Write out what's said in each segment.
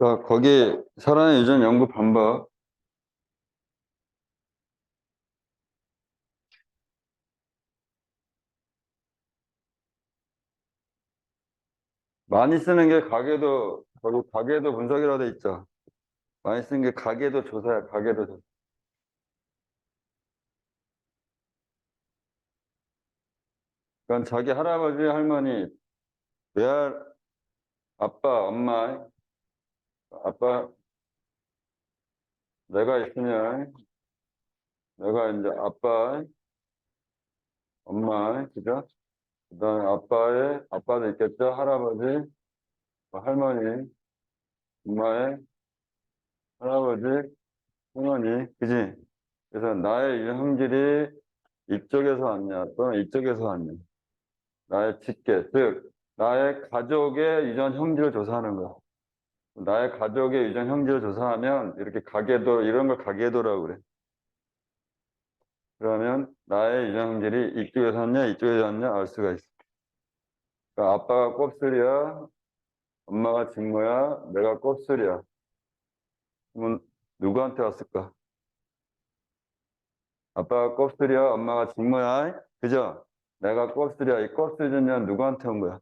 자, 거기 살아있는 유전 연구 방법. 많이 쓰는 게 가계도, 거기 가계도 분석이라고 돼 있죠. 많이 쓰는 게 가계도 조사야, 가계도 조사. 그러니까 자기 할아버지, 할머니, 외할, 아빠, 엄마, 아빠, 내가 있으면, 내가 이제 아빠, 엄마, 그죠? 그 다음에 아빠도 있겠죠? 할아버지, 할머니, 엄마의, 할아버지, 할머니, 그지? 그래서 나의 이 형질이 이쪽에서 왔냐, 또는 이쪽에서 왔냐. 나의 직계, 즉, 나의 가족의 유전 형질을 조사하는 거야. 나의 가족의 유전 형질을 조사하면 이렇게 가계도, 이런 걸 가계도라고 그래. 그러면 나의 유전 형질이 이쪽에서 왔냐, 이쪽에서 왔냐 알 수가 있어. 그러니까 아빠가 곱슬이야, 엄마가 직모야, 내가 곱슬이야. 그러면 누구한테 왔을까? 아빠가 곱슬이야, 엄마가 직모야, 그죠? 내가 곱슬이야. 이 곱슬 유전자는 누구한테 온 거야?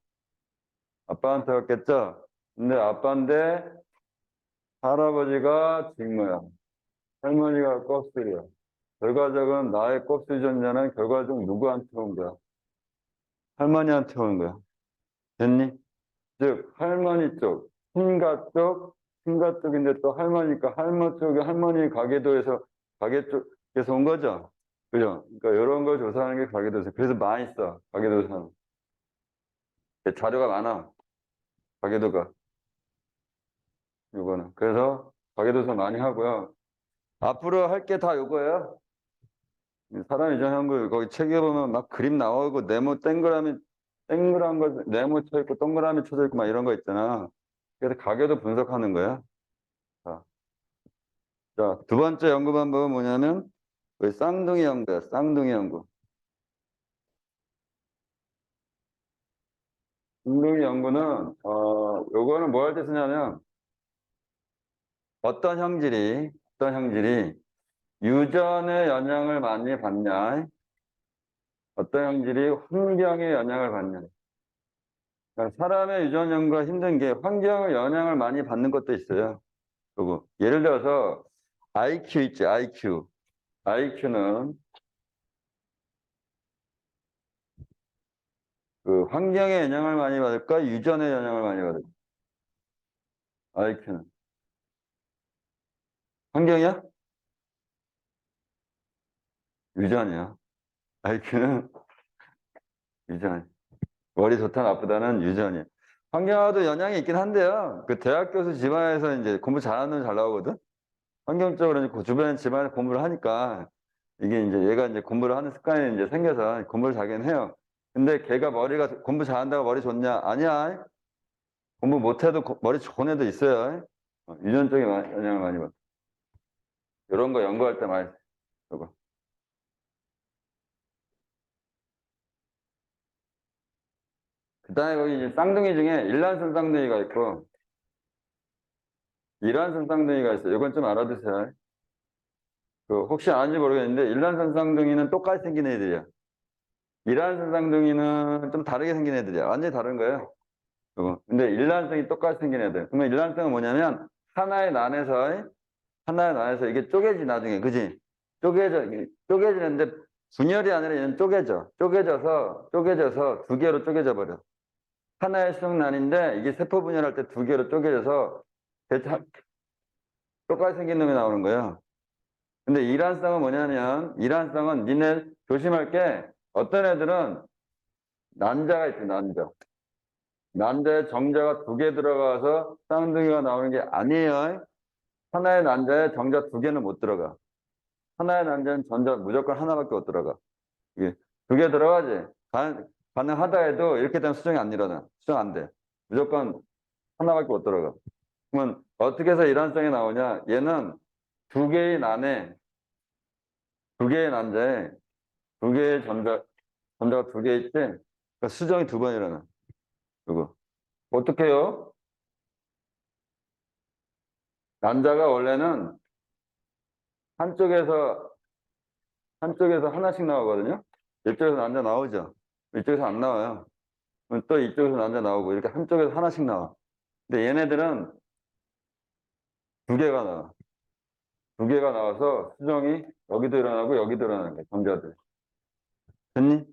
아빠한테 왔겠죠? 근데 아빠인데 할아버지가 직모야. 할머니가 껍질이야. 결과적은 나의 껍질 유전자는 결과적 누구한테 온 거야? 할머니한테 온 거야. 됐니? 즉 할머니 쪽, 친가 쪽인데 또 할머니니까 할머니 쪽이 할머니 가계도에서 가계 쪽에서 온 거죠. 그죠? 그러니까 이런 걸 조사하는 게 가계도에서. 그래서 많이 써. 가계도에서는. 자료가 많아. 가계도가. 요거는. 그래서 가계도에서 많이 하고요. 앞으로 할 게 다 요거예요. 사람 이전 한글 거기 책에 보면 막 그림 나오고 네모 동그란 거 네모 쳐 있고 동그라미 쳐져 있고 막 이런 거 있잖아. 그래서 가계도 분석하는 거야. 자, 두 번째 연구 방법은 뭐냐면 그 쌍둥이 연구야. 쌍둥이 연구. 쌍둥이 연구는 요거는 뭐 할 때 쓰냐면 어떤 형질이 유전의 영향을 많이 받냐, 어떤 형질이 환경의 영향을 받냐. 그러니까 사람의 유전 연구가 힘든 게 환경의 영향을 많이 받는 것도 있어요. 그리고 예를 들어서 IQ 있지, IQ. IQ는 그 환경의 영향을 많이 받을까, 유전의 영향을 많이 받을까? IQ는 환경이야? 유전이야. IQ는 유전. 머리 좋다 나쁘다는 유전이야. 환경하고도 영향이 있긴 한데요. 그 대학 교수 집안에서 이제 공부 잘하는 놈 잘 나오거든. 환경적으로 이제 그 주변 집안에서 공부를 하니까 이게 이제 얘가 이제 공부를 하는 습관이 이제 생겨서 공부를 잘하긴 해요. 근데 걔가 머리가 공부 잘한다고 머리 좋냐? 아니야. 공부 못해도 머리 좋은 애도 있어요. 유전적인 영향을 많이 받아. 이런 거 연구할 때 많이 쓰고. 그 다음에 거기 이제 쌍둥이 중에 일란성 쌍둥이가 있고, 이란성 쌍둥이가 있어요. 이건 좀 알아두세요. 그 혹시 아는지 모르겠는데, 일란성 쌍둥이는 똑같이 생긴 애들이야. 이란성 쌍둥이는 좀 다르게 생긴 애들이야. 완전히 다른 거예요. 근데 일란성이 똑같이 생긴 애들. 그러면 일란성은 뭐냐면, 하나의 난에서 이게 쪼개지, 나중에. 그지? 쪼개지는데, 분열이 아니라 얘는 쪼개져서 두 개로 쪼개져 버려. 하나의 수정란인데, 이게 세포 분열할 때 두 개로 쪼개져서 똑같이 생긴 놈이 나오는 거예요. 근데 이란성은 뭐냐면, 이란성은 니네 조심할 게, 어떤 애들은 난자가 있어, 난자. 난자에 정자가 두 개 들어가서 쌍둥이가 나오는 게 아니에요. 하나의 난자에 정자 두 개는 못 들어가. 하나의 난자는 전자 무조건 하나밖에 못 들어가. 이게 두 개 들어가지. 가능하다 해도 이렇게 되면 수정이 안 일어나. 수정 안 돼. 무조건 하나밖에 못 들어가. 그러면 어떻게 해서 일란성이 나오냐? 얘는 두 개의 난에, 두 개의 난자에 두 개의 전자가 두 개 있지? 그러니까 수정이 두 번 일어나. 그거. 어떻게 해요? 난자가 원래는 한쪽에서 하나씩 나오거든요. 이쪽에서 난자 나오죠. 이쪽에서 안 나와요. 그럼 또 이쪽에서 난자 나오고 이렇게 한쪽에서 하나씩 나와. 근데 얘네들은 두 개가 나와. 두 개가 나와서 수정이 여기도 일어나고 여기도 일어나는 거야. 정자들. 됐니?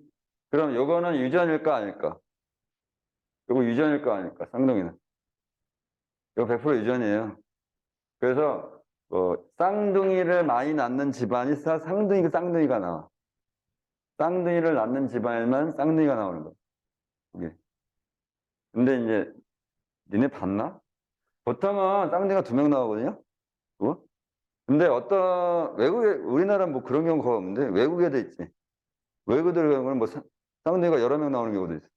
그럼 요거는 유전일까 아닐까? 요거 유전일까 아닐까? 쌍둥이는. 이거 100% 유전이에요. 그래서 쌍둥이를 많이 낳는 집안이 쌍둥이가 나와. 쌍둥이를 낳는 집안에만 쌍둥이가 나오는 거야. 이게. 근데 이제 니네 봤나? 보통은 쌍둥이가 2명 나오거든요. 어? 근데 어떤 외국에 우리나라는 뭐 그런 경우 거의 없는데 외국에도 있지. 외국들 경우는 뭐 쌍둥이가 여러 명 나오는 경우도 있어.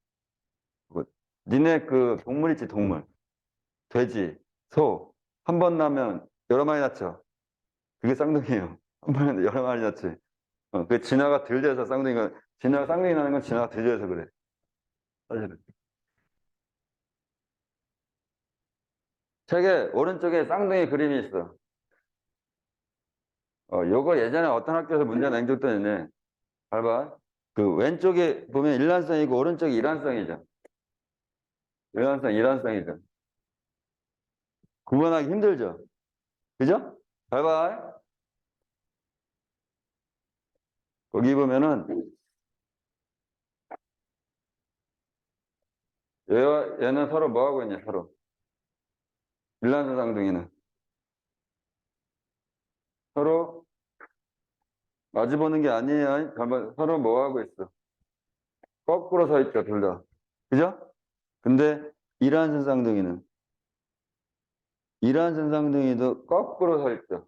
뭐, 니네 그 동물 있지 동물. 돼지, 소. 한 번 낳으면 여러 마리 낳죠. 그게 쌍둥이에요. 한 번에 여러 마리 낳지. 그 진화가 덜 돼서 쌍둥이 나는 건 진화가 덜 돼서 그래. 사실은. 책에 오른쪽에 쌍둥이 그림이 있어. 요거 예전에 어떤 학교에서 문제 낸 적도 있네. 봐봐. 그 왼쪽에 보면 일란성이고 오른쪽이 이란성이죠. 이란성이죠. 구분하기 힘들죠. 그죠? 봐봐. 거기 보면은 얘는 서로 뭐 하고 있냐, 서로. 일란성 쌍둥이는 서로 마주보는 게 아니에요. 봐봐. 서로 뭐 하고 있어. 거꾸로 서 있죠, 둘 다. 그죠? 근데 이란선 쌍둥이는 이란선 쌍둥이도 거꾸로 서 있죠.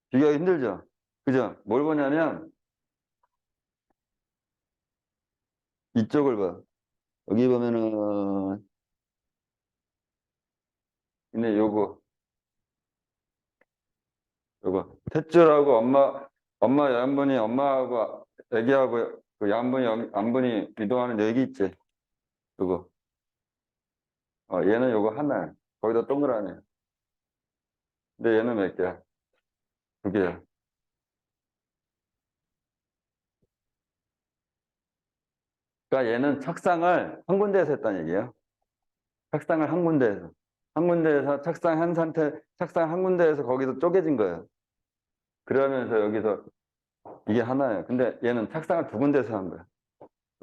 비교하기 힘들죠. 그죠? 뭘 보냐면 이쪽을 봐. 여기 보면은 근데 요거 탯줄하고 엄마 양분이 엄마하고 애기하고 그 양분이 이동하는 여기 있지. 요거 얘는 요거 하나야. 거기다 동그라네. 근데 얘는 몇 개야? 2개야. 그러니까 얘는 착상을 한 군데에서 했다는 얘기예요. 착상을 한 군데에서. 한 군데에서 착상 한 군데에서 거기서 쪼개진 거예요. 그러면서 여기서 이게 하나예요. 근데 얘는 착상을 2군데에서 한 거야.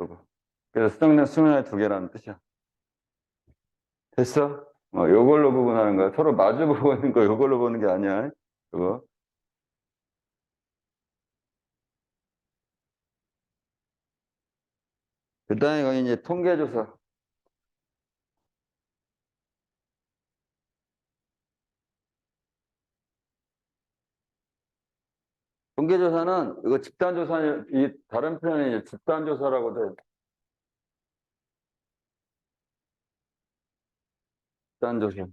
요거. 그래서 수정된 수명의 2개라는 뜻이야. 됐어? 요걸로 구분하는 거야. 서로 마주 보고 있는 거 요걸로 보는 게 아니야. 그거. 그 다음에 거기 이제 통계조사. 통계조사는 이거 집단조사, 이 다른 표현이 이제 집단조사라고 돼. 집단조사.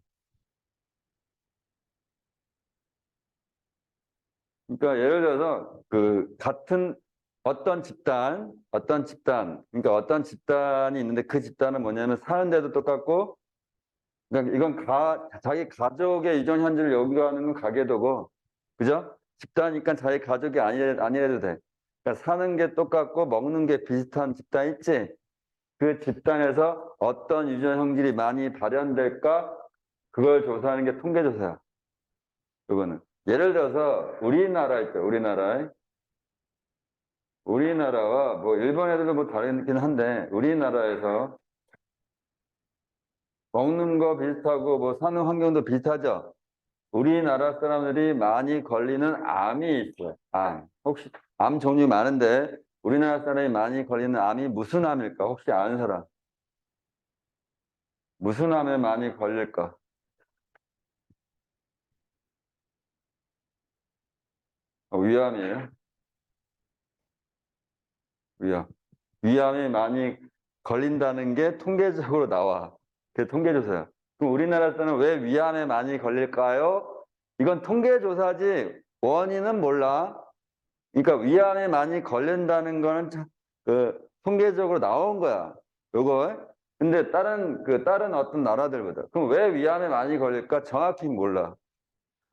그러니까 예를 들어서 그 같은 그러니까 어떤 집단이 있는데 그 집단은 뭐냐면 사는 데도 똑같고, 그러니까 이건 자기 가족의 이전 현지를 요구하는 건 가계도고, 그죠? 집단이니까 자기 가족이 아니래도 돼. 그러니까 사는 게 똑같고 먹는 게 비슷한 집단 있지? 그 집단에서 어떤 유전 형질이 많이 발현될까? 그걸 조사하는 게 통계조사야. 이거는. 예를 들어서 우리나라 있죠. 우리나라와 뭐 일본 애들도 뭐 다르긴 한데 우리나라에서 먹는 거 비슷하고 뭐 사는 환경도 비슷하죠. 우리나라 사람들이 많이 걸리는 암이 있어요. 혹시 암 종류 많은데 우리나라 사람이 많이 걸리는 암이 무슨 암일까? 혹시 아는 사람? 무슨 암에 많이 걸릴까? 위암이에요. 위암. 위암이 많이 걸린다는 게 통계적으로 나와. 그게 통계조사야. 그럼 우리나라 사람은 왜 위암에 많이 걸릴까요? 이건 통계조사지 원인은 몰라. 그러니까 위암에 많이 걸린다는 거는 그 통계적으로 나온 거야. 요거 근데 다른 어떤 나라들보다. 그럼 왜 위암에 많이 걸릴까? 정확히 몰라.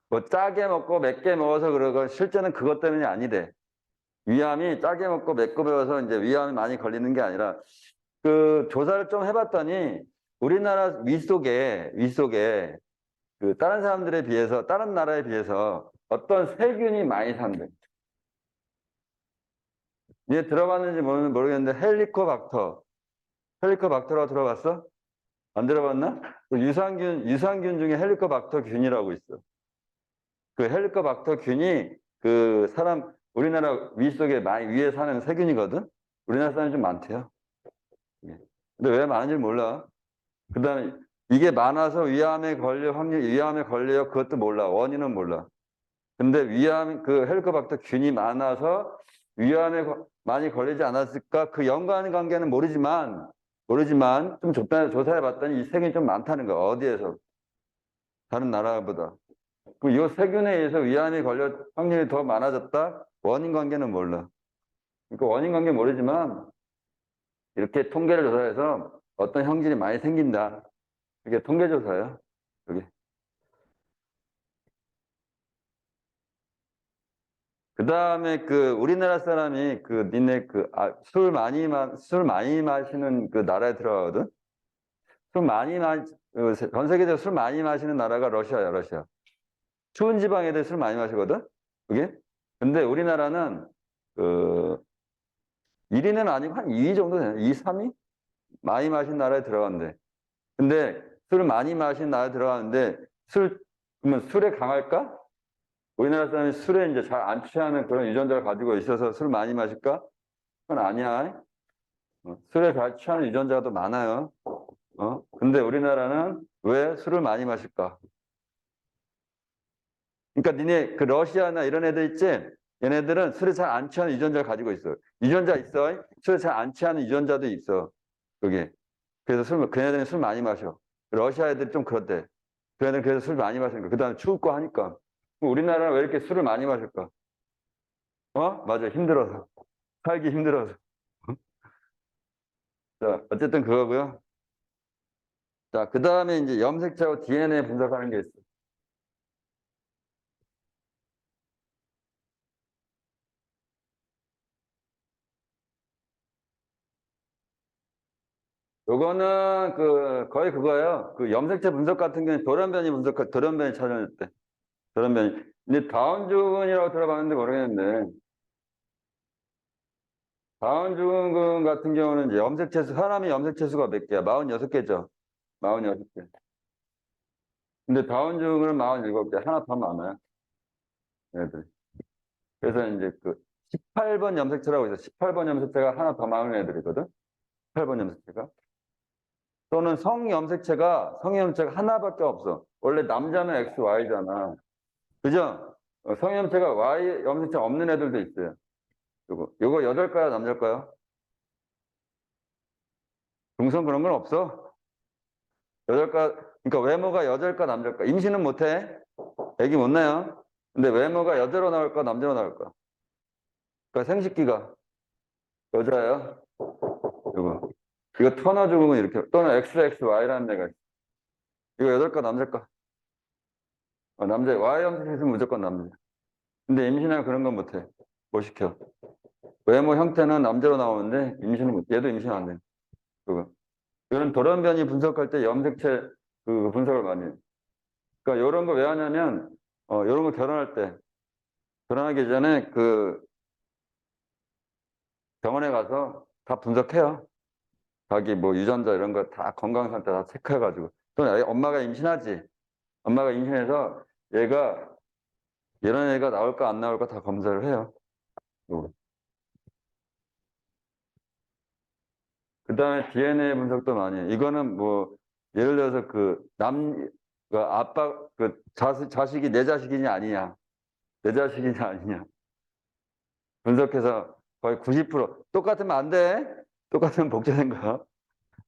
뭐 짜게 먹고 맵게 먹어서 그러고 실제는 그것 때문이 아니대. 위암이 짜게 먹고 맵고 배워서 이제 위암이 많이 걸리는 게 아니라 그 조사를 좀 해봤더니 우리나라 위 속에 그 다른 사람들에 비해서 다른 나라에 비해서 어떤 세균이 많이 산대. 얘 들어봤는지 모르겠는데 헬리코박터라고 들어봤어? 안 들어봤나? 그 유산균 중에 헬리코박터균이라고 있어. 그 헬리코박터균이 그 사람 우리나라 위 속에 많이 위에 사는 세균이거든. 우리나라 사람이 좀 많대요. 예. 근데 왜 많은지 몰라. 그다음에 이게 많아서 위암에 걸려요. 그것도 몰라. 원인은 몰라. 근데 그 헬리코박터균이 많아서 많이 걸리지 않았을까? 그 연관 관계는 모르지만 좀 조사해 봤더니 이 세균이 좀 많다는 거야. 어디에서? 다른 나라보다. 그럼 이 세균에 의해서 위암이 걸릴 확률이 더 많아졌다? 원인 관계는 몰라. 그러니까 원인 관계 모르지만 이렇게 통계를 조사해서 어떤 형질이 많이 생긴다. 이게 통계 조사예요. 그게. 그 다음에 그 우리나라 사람이 그 니네 술 많이 마시는 그 나라에 들어가거든. 전 세계적으로 술 많이 마시는 나라가 러시아야, 러시아. 추운 지방 애들 술 많이 마시거든. 그게. 근데 우리나라는 그 1위는 아니고 한 2위 정도 되나? 2, 3위? 많이 마신 나라에 들어간대. 근데 술 많이 마신 나라에 들어가는데 그러면 술에 강할까? 우리나라 사람이 술에 이제 잘 안 취하는 그런 유전자를 가지고 있어서 술 많이 마실까? 그건 아니야. 술에 잘 취하는 유전자가 더 많아요. 근데 우리나라는 왜 술을 많이 마실까? 그러니까 니네 그 러시아나 이런 애들 있지? 얘네들은 술에 잘 안 취하는 유전자를 가지고 있어. 유전자 있어. 술에 잘 안 취하는 유전자도 있어. 그게. 그래서 걔네들은 술 많이 마셔. 러시아 애들이 좀 그렇대. 걔네들은 그래서 술 많이 마시는 거야. 그 다음에 추울 거 하니까. 우리나라는 왜 이렇게 술을 많이 마실까? 맞아. 힘들어서. 살기 힘들어서. 자, 어쨌든 그거고요. 자, 그 다음에 이제 염색체하고 DNA 분석하는 게 있어. 요거는 거의 그거예요. 그 염색체 분석 같은 경우는 돌연변이 찾아냈대. 돌연변이. 근데 다운증후군이라고 들어봤는데 모르겠는데, 다운증후군 같은 경우는 이제 사람이 염색체수가 몇 개야? 46개죠. 46개. 근데 다운증후군은 47개. 하나 더 많아요. 얘들. 그래서 이제 그 18번 염색체라고 있어. 18번 염색체가 하나 더 많은 애들이거든. 18번 염색체가. 또는 성염색체가 하나밖에 없어. 원래 남자는 XY잖아. 그죠? 성염색체가 Y 염색체 없는 애들도 있어요. 요거 여자일까요? 남자일까요? 중성 그런 건 없어. 그러니까 외모가 여자일까? 남자일까? 임신은 못해. 애기 못 낳아요. 근데 외모가 여자로 나올까? 남자로 나올까? 그러니까 생식기가 여자예요. 요거. 이거 터너 증후군 이렇게. 또는 XXY라는 애가 있어. 이거 여자일까? 남자일까? 남자. Y 염색체 있으면 무조건 남자. 근데 임신하면 그런 건 못해. 못 시켜. 외모 형태는 남자로 나오는데 얘도 임신 안 돼. 그거. 이런 돌연변이 분석할 때 염색체 그 분석을 많이 해. 그러니까 이런 거 왜 하냐면 이런 거 결혼하기 전에 그 병원에 가서 다 분석해요. 자기 뭐 유전자 이런 거 다 건강 상태 다 체크해가지고 또 엄마가 임신하지. 엄마가 임신해서 이런 애가 나올까 안 나올까 다 검사를 해요. 그 다음에 DNA 분석도 많이 해. 이거는 뭐, 예를 들어서 아빠, 자식이 내 자식이냐 아니냐. 내 자식이냐 아니냐. 분석해서 거의 90%. 똑같으면 안 돼. 똑같으면 복제된 거야.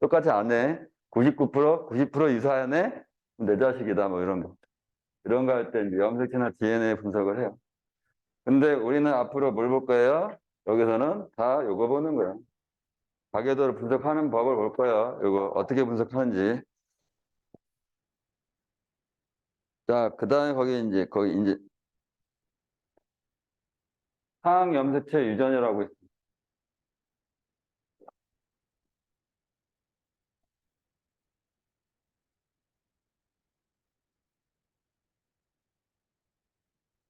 똑같이 안 해. 99%, 90% 유사하네? 내 자식이다. 뭐 이런 거. 이런 거 할 때 이제 염색체나 DNA 분석을 해요. 근데 우리는 앞으로 뭘 볼 거예요? 여기서는 다 요거 보는 거야. 가계도를 분석하는 법을 볼 거야. 이거 어떻게 분석하는지. 자, 그 다음에 거기 이제 상염색체 유전이라고 있어.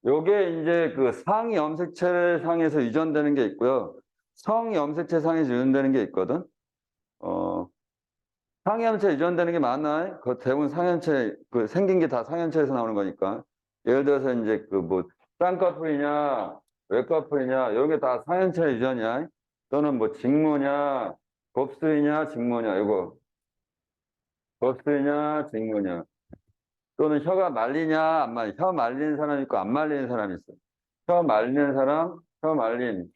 요게 이제 그 상염색체 상에서 유전되는 게 있고요. 성염색체 상에서 유전되는 게 있거든. 어, 상염체 유전되는 게 많아. 그 대부분 상염체, 그 생긴 게 다 상염체에서 나오는 거니까. 예를 들어서 이제 그 뭐, 쌍꺼풀이냐, 외꺼풀이냐, 이런 게 다 상염체 유전이야. 또는 뭐, 직모냐, 곱슬이냐, 직모냐, 이거. 곱슬이냐, 직모냐. 또는 혀가 말리냐, 안 말리. 혀 말리는 사람 있고, 안 말리는 사람이 있어. 혀 말리는 사람, 혀 말린.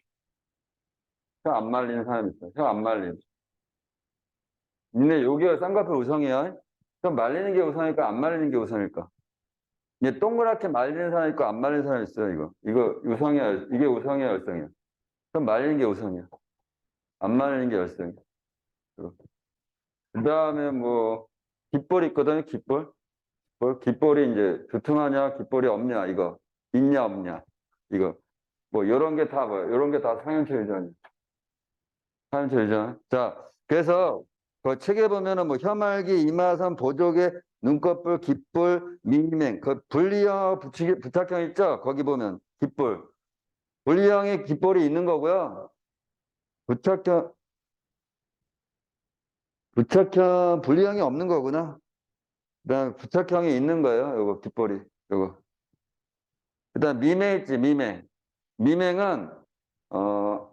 혀 안 말리는 사람 있어. 혀 안 말린. 근데 여기가 쌍꺼풀 우성이야. 혀 말리는 게 우성일까, 안 말리는 게 우성일까? 이게 동그랗게 말리는 사람 있고 안 말리는 사람 있어요, 이거. 이거 우성이야, 이게 우성이야, 열성이야. 그럼 말리는 게 우성이야. 안 말리는 게 열성이야. 그 다음에 뭐, 깃볼 있거든요, 깃볼. 깃볼이 이제 두툼하냐, 깃볼이 없냐, 이거. 있냐, 없냐. 이거. 뭐, 요런 게 다 뭐야. 요런 게 다 상형체 유전이야. 상형체 유전. 자, 그래서 그 책에 보면은 뭐, 혀말기, 이마선, 보조개, 눈꺼풀, 깃볼, 미맹. 그 분리형, 부착형 있죠? 거기 보면. 깃볼. 분리형의 깃볼이 있는 거고요. 부착형, 분리형이 없는 거구나. 그다음 부착형이 있는 거예요. 요거 깃볼이. 요거. 그다음 미맹 있지, 미맹. 미맹은 어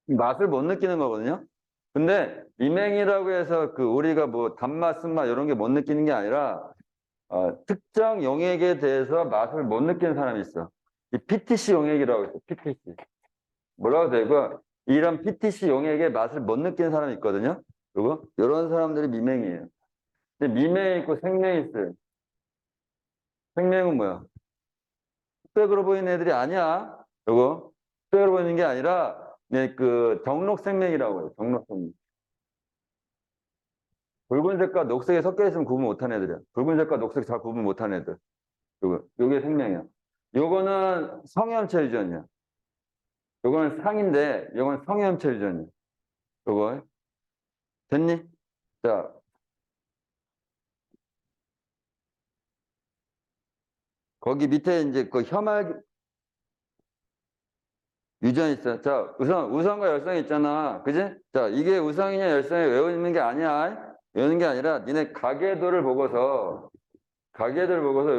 맛을 못 느끼는 거거든요. 근데 미맹이라고 해서 그 우리가 뭐 단맛, 쓴맛 이런 게 못 느끼는 게 아니라 특정 용액에 대해서 맛을 못 느끼는 사람이 있어. 이 PTC 용액이라고 있어. PTC. 뭐라고 되고 이런 PTC 용액의 맛을 못 느끼는 사람이 있거든요. 그리고 이런 사람들이 미맹이에요. 근데 미맹이 있고 생명이 있어요. 생명은 뭐야? 흑백으로 보이는 애들이 아니야. 요거 흑백으로 보이는 게 아니라 그 정록 생명이라고 해요. 정록 생명. 붉은색과 녹색이 섞여 있으면 구분 못하는 애들이야. 붉은색과 녹색 잘 구분 못하는 애들. 요게 생명이야. 요거는 성염체 유전이야. 요거는 상인데 요건 성염체 유전이야. 요거 됐니? 자, 거기 밑에 이제 그 혐알 유전 있어. 자, 우성과 열성이 있잖아. 그지? 자, 이게 우성이냐 열성이 외우는 게 아니야. 외우는 게 아니라 니네 가계도를 보고서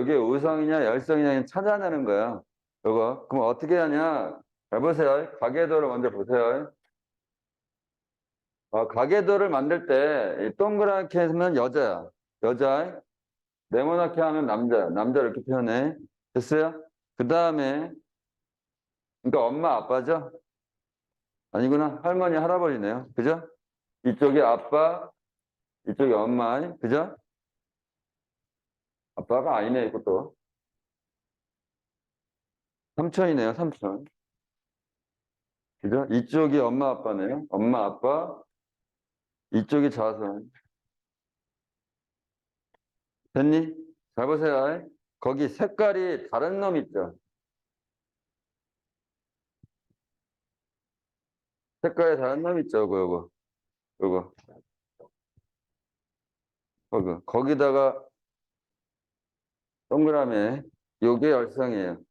이게 우성이냐 열성이냐 찾아내는 거야. 이거. 그럼 어떻게 하냐? 잘 보세요. 가계도를 먼저 보세요. 가계도를 만들 때 이 동그랗게 하면 여자야. 여자. 네모나게 하면 남자야. 남자 이렇게 표현해. 됐어요? 그 다음에 그러니까 엄마 아빠죠? 아니구나. 할머니 할아버지네요. 그죠? 이쪽이 아빠, 이쪽이 엄마. 그죠? 아빠가 아니네 이것도. 삼촌이네요. 삼촌. 그죠? 이쪽이 엄마 아빠네요. 엄마 아빠. 이쪽이 자손. 됐니? 잘 보세요. 거기 색깔이 다른 놈 있죠? 색깔이 다른 놈 있죠? 요거. 거기다가 동그라미. 요게 열성이에요.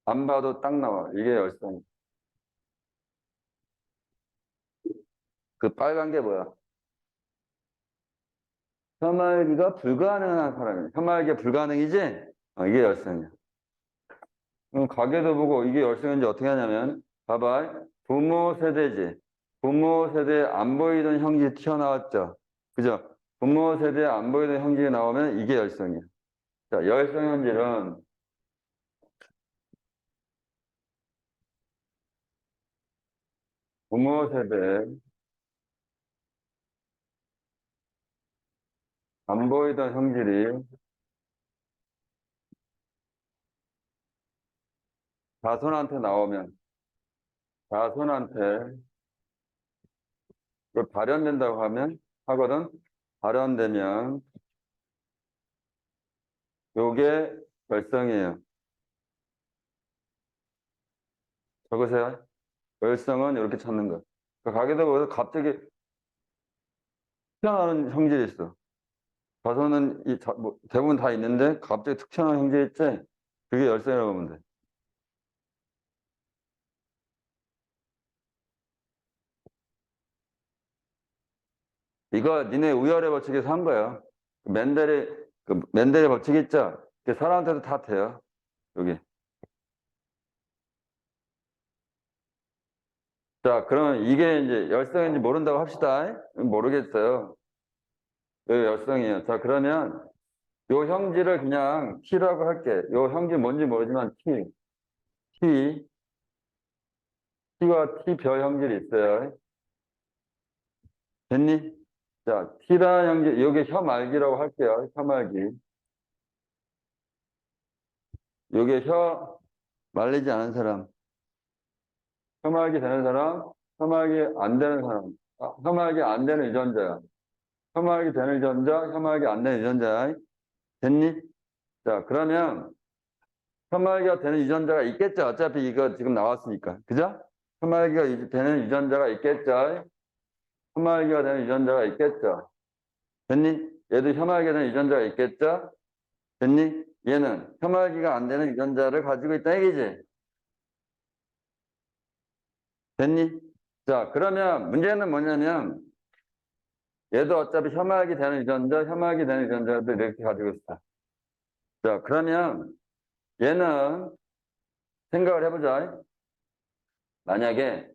안 봐도 딱 나와. 이게 열성. 그 빨간 게 뭐야? 혀말기가 불가능한 사람이야. 혀말기 불가능이지? 이게 열성이야. 그럼 가게도 보고 이게 열성인지 어떻게 하냐면, 봐봐. 부모 세대지. 부모 세대에 안 보이던 형질이 튀어나왔죠. 그죠? 부모 세대에 안 보이던 형질이 나오면 이게 열성이야. 자, 열성 형질은 부모 세대에 안 보이던 형질이 자손한테 나오면 자손한테 그걸 발현된다고 하거든. 발현되면 요게 열성이에요. 적으세요. 열성은 이렇게 찾는 거야. 그러니까 가게도 보면 갑자기 튀어나오는 형질이 있어. 자손은 뭐 대부분 다 있는데 갑자기 툭 튀어나오는 형질이 있지? 그게 열성이라고 보면 돼. 이거 니네 우열의 법칙에서 한 거야. 멘델의 법칙 있죠? 그 사람한테도 다 돼요. 여기. 자, 그러면 이게 이제 열성인지 모른다고 합시다. 모르겠어요. 여기 열성이에요. 자, 그러면 요 형질을 그냥 T라고 할게. 요 형질 뭔지 모르지만 T, T와 T별 형질이 있어요. 됐니? 자, T라는 형질, 요게 혀말기라고 할게요. 혀말기. 요게 혀 말리지 않은 사람. 혀말기 되는 사람, 혀말기 안 되는 사람. 혀말기 안 되는 유전자야. 혀말기 되는 유전자, 혀말기 안 되는 유전자야. 됐니? 자, 그러면 혀말기가 되는 유전자가 있겠죠. 어차피 이거 지금 나왔으니까. 그죠? 혀말기가 되는 유전자가 있겠죠. 혀말기가 되는 유전자가 있겠죠. 됐니? 얘도 혀말기가 되는 유전자가 있겠죠. 됐니? 얘는 혀말기가 안 되는 유전자를 가지고 있다 얘기지. 됐니? 자, 그러면 문제는 뭐냐면 얘도 어차피 혀말기 되는 유전자, 혀말기 되는 유전자도 이렇게 가지고 있어. 자, 그러면 얘는 생각을 해보자. 만약에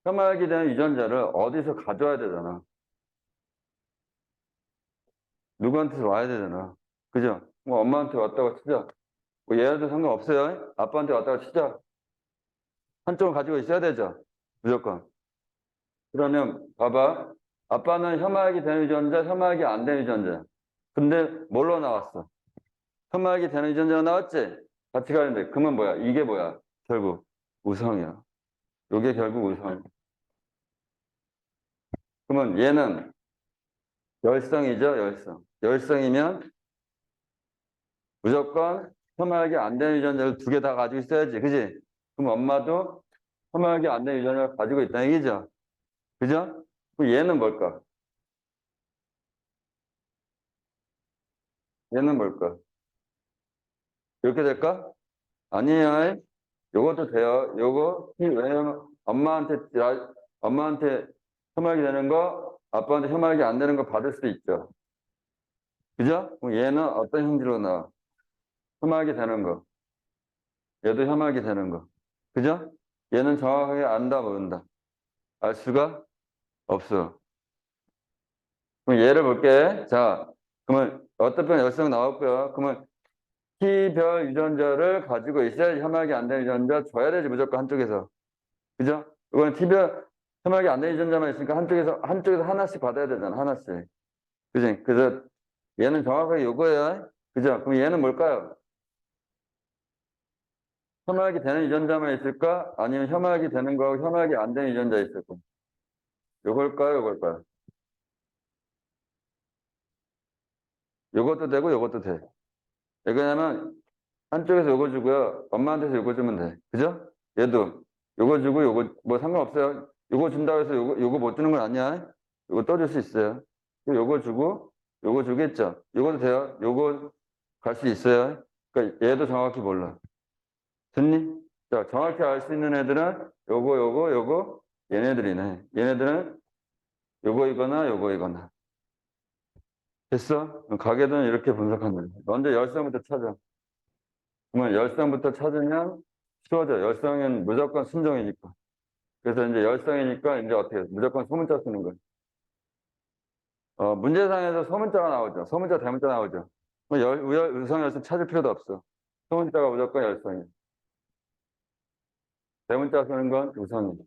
혀말기 되는 유전자를 어디서 가져와야 되잖아. 누구한테서 와야 되잖아. 그죠? 뭐 엄마한테 왔다고 치자. 뭐 얘한테 상관없어요. 아빠한테 왔다고 치자. 한쪽을 가지고 있어야 되죠. 무조건. 그러면 봐봐. 아빠는 혀말기 되는 유전자, 혀말기 안 되는 유전자. 근데 뭘로 나왔어? 혀말기 되는 유전자가 나왔지? 같이 가는데 그러면 뭐야? 이게 뭐야? 결국 우성이야. 이게 결국 우성. 그러면 얘는 열성이죠, 열성. 열성이면 무조건 혀말기 안 되는 유전자를 두 개 다 가지고 있어야지. 그지? 그럼 엄마도 혀말기 안 되는 유전자를 가지고 있다는 얘기죠. 그죠? 그럼 얘는 뭘까? 얘는 뭘까? 이렇게 될까? 아니에요. 요것도 돼요. 왜냐면 엄마한테 혀말기 되는 거, 아빠한테 혀말기 안 되는 거 받을 수도 있죠. 그죠? 그럼 얘는 어떤 형질로 나와? 혀말기 되는 거. 얘도 혀말기 되는 거. 그죠? 얘는 정확하게 안다, 모른다. 알 수가 없어. 그럼 예를 볼게. 자, 그러면 어떤 열성 나왔고요. 그러면 T별 유전자를 가지고 있어야 혐오하게 안 되는 유전자 줘야 되지, 무조건 한쪽에서. 그죠? 이거는 T별 혐오하게 안 되는 유전자만 있으니까 한쪽에서 하나씩 받아야 되잖아, 하나씩. 그지? 그래서 얘는 정확하게 요거야. 그죠? 그럼 얘는 뭘까요? 혐오하게 되는 유전자만 있을까? 아니면 혐오하게 되는 거하고 혐오하게 안 되는 유전자 있을까? 요걸까요, 요걸까요? 요것도 되고 요것도 돼. 왜냐면 한쪽에서 요거 주고요. 엄마한테서 요거 주면 돼. 그죠? 얘도 요거 주고 요거 뭐 상관없어요. 요거 준다고 해서 요거 못 주는 건 아니야. 요거 떠줄 수 있어요. 요거 주고 요거 주겠죠. 요거도 돼요. 요거 갈 수 있어요. 그러니까 얘도 정확히 몰라. 됐니? 자, 정확히 알 수 있는 애들은 요거 얘네들이네. 얘네들은 요거 이거나. 됐어? 가게는 이렇게 분석하는 거야. 먼저 열성부터 찾아. 그러면 열성부터 찾으면 쉬워져. 열성은 무조건 순종이니까. 그래서 이제 열성이니까 이제 어떻게 해? 무조건 소문자 쓰는 거예요. 문제상에서 소문자가 나오죠. 소문자, 대문자 나오죠. 의성, 열성 찾을 필요도 없어. 소문자가 무조건 열성이에요. 대문자 쓰는 건 우성이에요.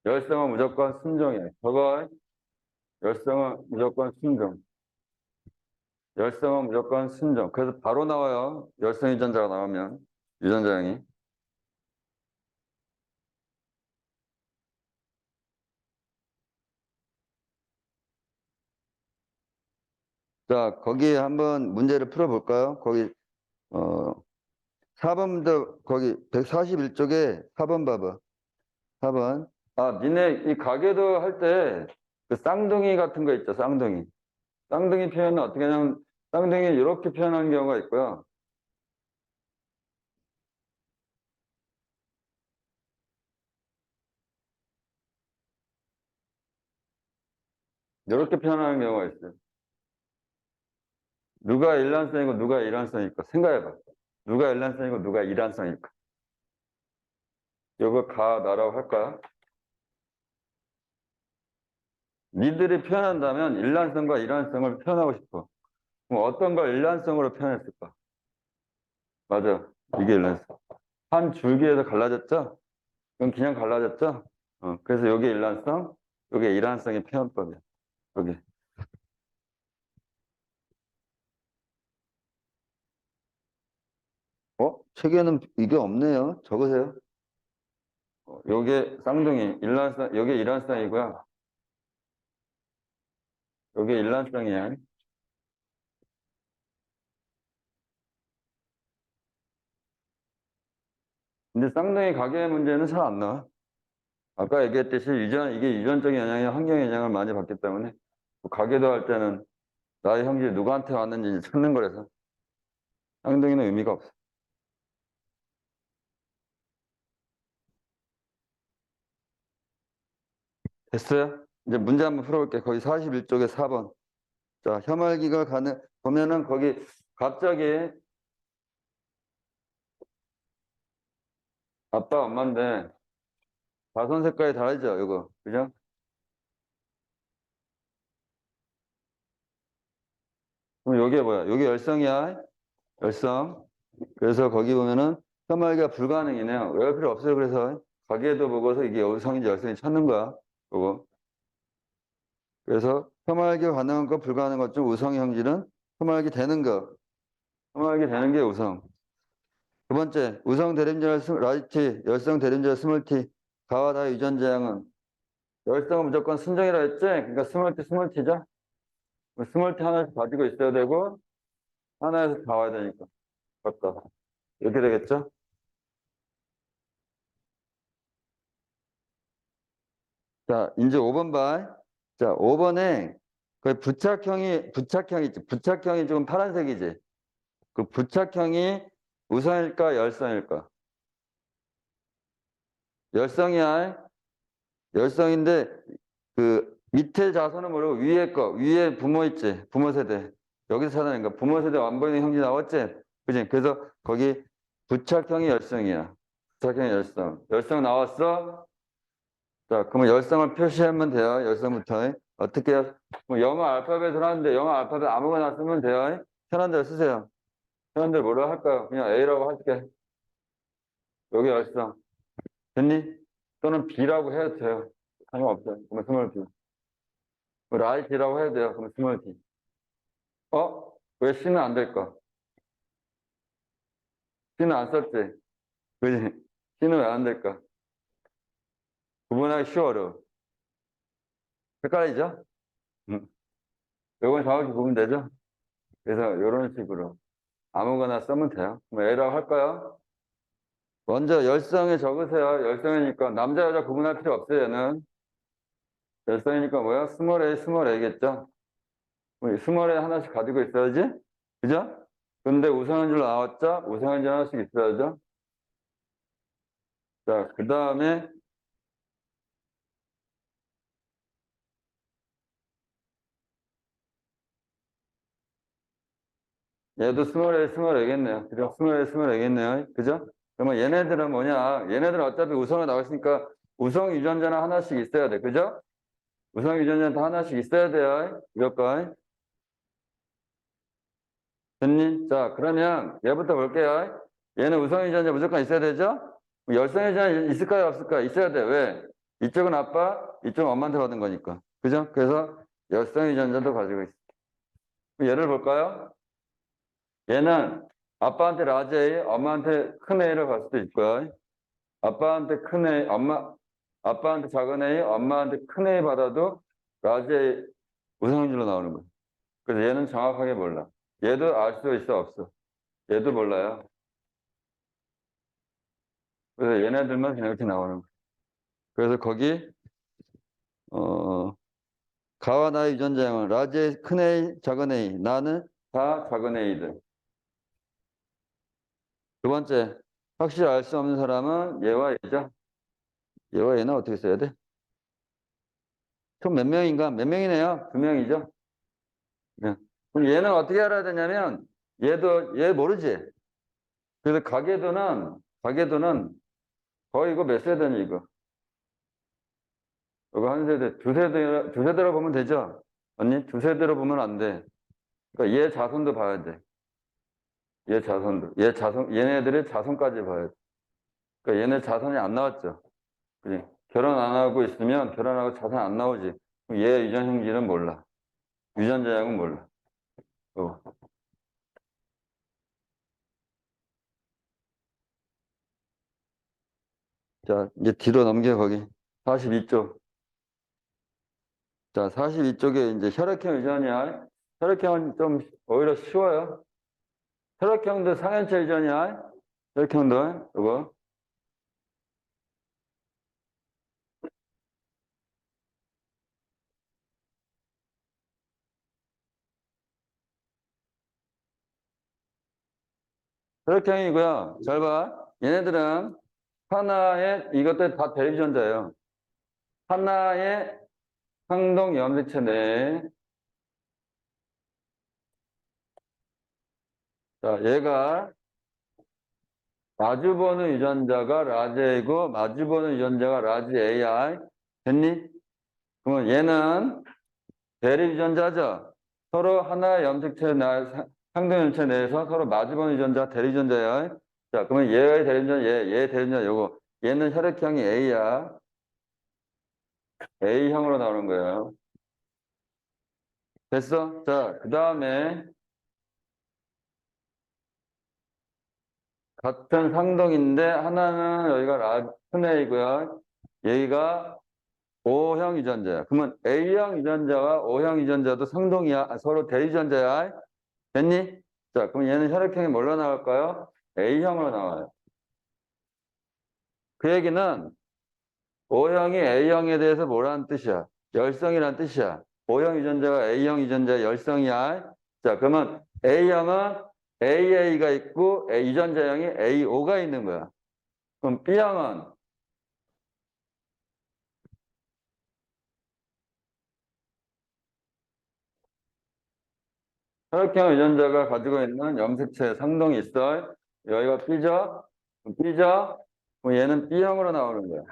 열성은 무조건 순종이에요. 저거 열성은 무조건 순종. 열성은 무조건 순종. 그래서 바로 나와요. 열성 유전자가 나오면 유전자형이. 자, 거기 한번 문제를 풀어볼까요? 거기, 4번부터 거기 141쪽에 4번 봐봐. 4번. 아, 니네 이 가계도 할 때 그 쌍둥이 같은 거 있죠, 쌍둥이. 쌍둥이 표현은 어떻게 하냐면, 쌍둥이 이렇게 표현하는 경우가 있고요. 이렇게 표현하는 경우가 있어요. 누가 일란성이고 누가 이란성일까? 생각해봐. 누가 일란성이고 누가 이란성일까? 이거 가, 나라고 할까요? 니들이 표현한다면 일란성과 이란성을 표현하고 싶어. 그럼 어떤 걸 일란성으로 표현했을까? 맞아. 이게 일란성. 한 줄기에서 갈라졌죠? 그럼 그냥 갈라졌죠? 그래서 이게 일란성, 이게 이란성의 표현법이야. 여기. 책에는 이게 없네요. 적으세요. 요게 쌍둥이, 일란성, 요게 일란성이고요. 요게 일란성이야. 근데 쌍둥이 가계 문제는 잘 안 나와. 아까 얘기했듯이 이게 유전적인 영향이 환경 영향을 많이 받기 때문에 가계도 할 때는 나의 형질이 누구한테 왔는지 찾는 거라서 쌍둥이는 의미가 없어. 됐어요? 이제 문제 한번 풀어볼게. 거기 41쪽에 4번. 자, 혐알기가 보면은 거기 갑자기 아빠, 엄마인데 자손 색깔이 다르죠, 이거. 그죠? 그럼 요게 뭐야? 요게 열성이야. 열성. 그래서 거기 보면은 혐알기가 불가능이네요. 외울 필요 없어요. 그래서 가계도 보고서 이게 열성인지 열성인지 찾는 거야. 그거. 그래서 혐알기 가능한 것, 불가능한 것 중 우성 형질은 혐알기 되는 것. 혐알기 되는 게 우성. 두 번째, 우성 대림절 라이티, 열성 대림절 스몰티, 가와 다 유전자양은 열성은 무조건 순정이라 했지? 그러니까 스몰티죠? 스몰티 하나씩 가지고 있어야 되고 하나에서 다 와야 되니까. 맞다. 이렇게 되겠죠? 자, 이제 5번 봐. 자, 5번에 그 부착형이 있지. 부착형이 지금 파란색이지. 그 부착형이 우성일까, 열성일까? 열성이야. 열성인데 그 밑에 자손은 모르고 위에 부모 있지. 부모 세대. 여기서 찾아내니까 부모 세대 완보이는 형제 나왔지? 그지? 그래서 거기 부착형이 열성이야. 부착형이 열성. 열성 나왔어? 자, 그러면 열성을 표시하면 돼요. 열성부터. 어떻게 해요? 뭐 영어 알파벳을 하는데 영어 알파벳 아무거나 쓰면 돼요. 편한 대로 쓰세요. 편한 대로 뭐라 할까요? 그냥 A라고 할게. 여기 열성. 됐니? 또는 B라고 해도 돼요. 상관없어요. 그러면 스몰 B. 라이트라고 해도 돼요. 그러면 스몰 D. 왜 C는 안 될까? C는 안 썼지? 그지? C는 왜 안 될까? 구분하기 쉬워요. 헷갈리죠? 응. 요건 정확히 구분되죠? 그래서 이런 식으로 아무거나 쓰면 돼요. 그럼 A라고 할까요? 먼저 열성에 적으세요. 열성이니까 남자 여자 구분할 필요 없어요. 얘는 열성이니까 뭐야? 스몰 A 스몰 A겠죠? 스몰 A 하나씩 가지고 있어야지. 그죠? 근데 우상현줄 나왔죠? 우상현줄 하나씩 있어야죠. 자, 그 다음에 얘도 스몰 A 스몰 A겠네요. 그죠? 스몰 A 스몰 A겠네요. 그죠? 그러면 얘네들은 뭐냐? 얘네들은 어차피 우성에 나왔으니까 우성 유전자는 하나씩 있어야 돼. 그죠? 우성 유전자는 다 하나씩 있어야 돼요. 이것과. 됐니? 자, 그러면 얘부터 볼게요. 얘는 우성 유전자 무조건 있어야 되죠? 열성 유전자 있을까요? 없을까요? 있어야 돼. 왜? 이쪽은 아빠, 이쪽은 엄마한테 받은 거니까. 그죠? 그래서 열성 유전자도 가지고 있어. 얘를 볼까요? 얘는 아빠한테 라지 A, 엄마한테 큰 A를 갈 수도 있고요. 아빠한테 큰 A, 아빠한테 작은 A, 엄마한테 큰 A 받아도 라지 A 우성인줄로 나오는 거예요. 그래서 얘는 정확하게 몰라. 얘도 알 수 있어, 없어? 얘도 몰라요. 그래서 얘네들만 그냥 이렇게 나오는 거야. 그래서 거기, 어, 가와 나의 유전자형은 라지 큰 A, 작은 A. 나는 다 작은 A들. 두 번째, 확실히 알 수 없는 사람은 얘와 얘죠. 얘와 얘는 어떻게 써야 돼? 총 몇 명인가? 몇 명이네요? 두 명이죠? 네. 그럼 얘는 어떻게 알아야 되냐면, 얘 모르지? 그래서 가계도는 거의 이거 몇 세대니, 이거? 이거 한 세대, 두 세대로 보면 되죠? 언니? 두 세대로 보면 안 돼. 그러니까 얘 자손도 봐야 돼. 얘 자손도. 얘네들의 자손까지 봐야 돼. 그러니까 얘네 자손이 안 나왔죠. 그지? 결혼 안 하고 있으면 결혼하고 자손 안 나오지. 그럼 얘 유전 형질은 몰라. 유전자형은 몰라. 어. 자, 이제 뒤로 넘겨, 거기. 42쪽. 자, 42쪽에 이제 혈액형 유전이야. 혈액형은 좀 오히려 쉬워요. 혈액형도 상현체 유전이야. 혈액형도, 이거. 혈액형이고요. 잘 봐. 얘네들은 하나의, 이것들 다 대리유전자예요. 하나의 항동 염색체 내에, 자, 얘가 마주보는 유전자가 라지 A고 마주보는 유전자가 라지 AI. 됐니? 그러면 얘는 대립 유전자죠. 서로 하나의 상동 염색체 내에서 서로 마주보는 유전자 대립 유전자야. 자, 그러면 얘의 대립 유전자, 얘의 대립 유전자 요거. 얘는 혈액형이 A야. A형으로 나오는 거예요. 됐어? 자, 그 다음에 같은 상동인데 하나는 여기가 큰 A고요. 여기가 O형 유전자야. 그러면 A형 유전자와 O형 유전자도 상동이야. 서로 대유전자야. 됐니? 자, 그럼 얘는 혈액형이 뭘로 나올까요? A형으로 나와요. 그 얘기는 O형이 A형에 대해서 뭐라는 뜻이야? 열성이라는 뜻이야. O형 유전자가 A형 유전자의 열성이야. 자, 그러면 A형은 AA가 있고 유전자형이 AO가 있는 거야. 그럼 B형은 혈액형 유전자가 가지고 있는 염색체 상동이 있어. 여기가 B죠? B죠? 그럼 얘는 B형으로 나오는 거야.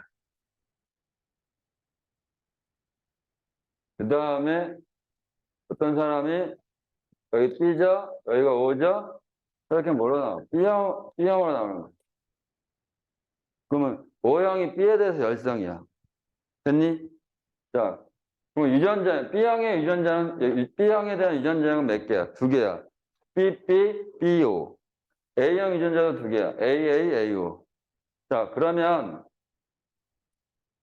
그 다음에 어떤 사람이 여기 B죠? 여기가 O죠? 이렇게 뭐로 나와? B형으로 나오는 거야. 그러면 O형이 B에 대해서 열성이야. 됐니? 자, 그럼 B형에 대한 유전자는 몇 개야? 두 개야. BO. A형 유전자도 두 개야. AO. 자, 그러면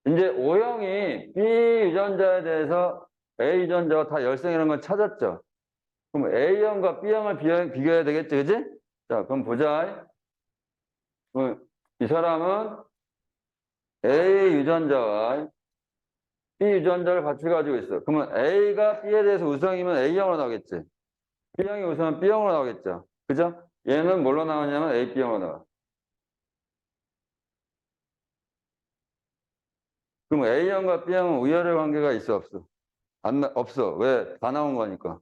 이제 O형이 B 유전자에 대해서 A 유전자가 다 열성이라는 걸 찾았죠. 그럼 A형과 B형을 비교해야 되겠지, 그지? 자, 그럼 보자. 이 사람은 A 유전자와 B 유전자를 같이 가지고 있어. 그러면 A가 B에 대해서 우성이면 A형으로 나오겠지. B형이 우성이면 B형으로 나오겠죠. 그죠? 얘는 뭘로 나오냐면 A, B형으로 나와. 그럼 A형과 B형은 우열의 관계가 있어, 없어? 없어. 왜? 다 나온 거니까.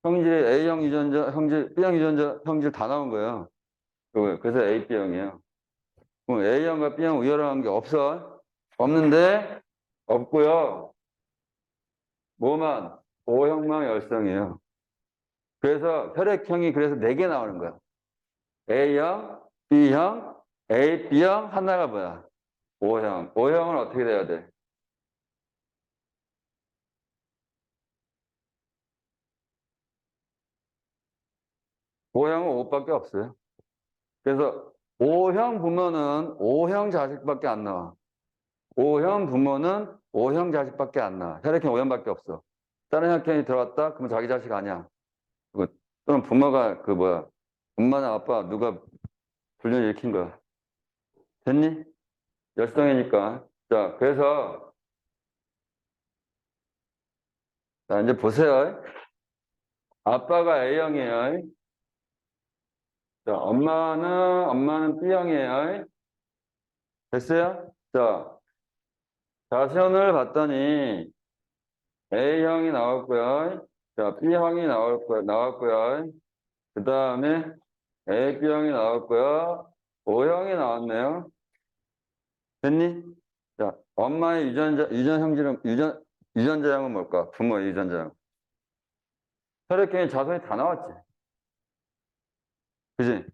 형질이 A형 유전자, B형 유전자, 형질 다 나온 거예요. 그래서 A, B형이에요. 그럼 A형과 B형 우열의 관계 없어? 없는데? 없고요. 뭐만? O형만 열성이에요. 그래서 혈액형이 그래서 4개 나오는 거야. A형, B형, A, B형, 하나가 뭐야? O형. O형은 어떻게 돼야 돼? O형은 5밖에 없어요. 그래서 O형 부모는 O형 자식밖에 안 나와. O형 부모는 O형 자식밖에 안 나와. 혈액형 O형밖에 없어. 다른 혈액형이 들어왔다? 그러면 자기 자식 아니야. 또는 부모가 그 뭐야 엄마나 아빠 누가 불륜 일으킨 거야. 됐니? 열성이니까. 자, 그래서 자 이제 보세요. 아빠가 A형이에요. 자, 엄마는 B형이에요. 됐어요? 자, 자선을 봤더니 A형이 나왔고요. 자, B형이 나왔고요. 그 다음에 AB형이 나왔고요. O형이 나왔네요. 됐니? 자, 엄마의 유전자형은 뭘까? 부모의 유전자형. 혈액형의 자손이 다 나왔지. 그지?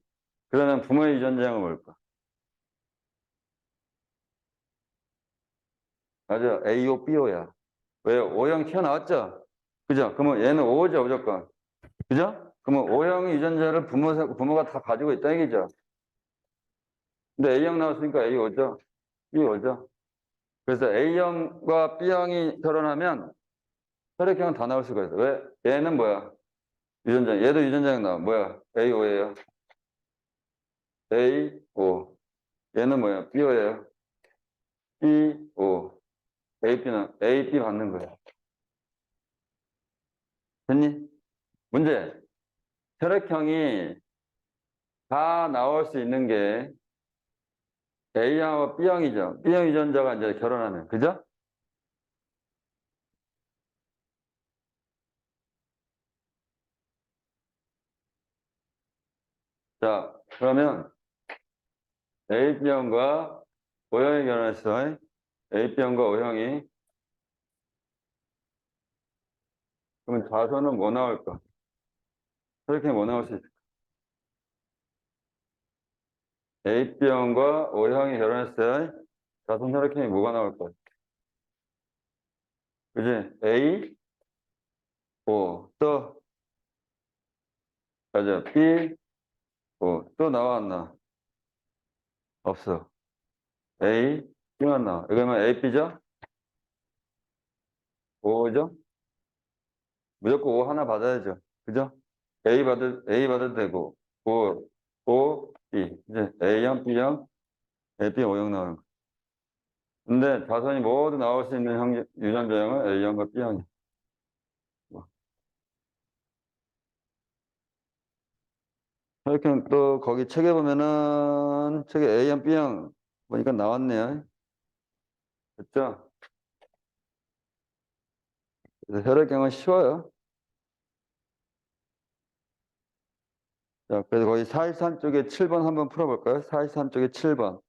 그러면 부모의 유전자형은 뭘까? 맞아. AO, BO야. 왜? O형 튀어나왔죠? 그죠? 그러면 얘는 O죠, 무조건. 그죠? 그러면 O형 유전자를 부모가 다 가지고 있다, 얘기죠. 근데 A형 나왔으니까 AO죠? BO죠? 그래서 A형과 B형이 결혼하면 혈액형은 다 나올 수가 있어. 왜? 얘는 뭐야? 얘도 유전자형 나와. 뭐야? AO예요. AO. 얘는 뭐야? BO예요. BO. AB는 AB 받는 거야. 됐니? 문제. 혈액형이 다 나올 수 있는 게 A형하고 B형이죠. B형 유전자가 이제 결혼하면. 그죠? 자, 그러면 AB형과 O형이 결혼했어. AB형과 O형이. 그러면 자손은 뭐 나올까? 혈액형이 뭐 나올 수 있을까? AB형과 O형이 결혼했어요. 자손 혈액형이 뭐가 나올까? 그지? A, O, 또, 맞아. B, O, 또 나왔나? 없어. A, B만 나와. 이거면 A, B죠? O죠? 무조건 O 하나 받아야죠. 그죠? A 받아도 되고, O, B. 이제 A형, B형, A, B, O형 나오는 거. 근데 자손이 모두 나올 수 있는 유전자형은 A형과 B형이. 뭐. 이렇게 또 거기 책에 보면은, 책에 A형, B형 보니까 나왔네요. 됐죠? 그래서 혈액형은 쉬워요. 자, 그래서 거기 413 쪽에 7번 한번 풀어볼까요? 413 쪽에 7번.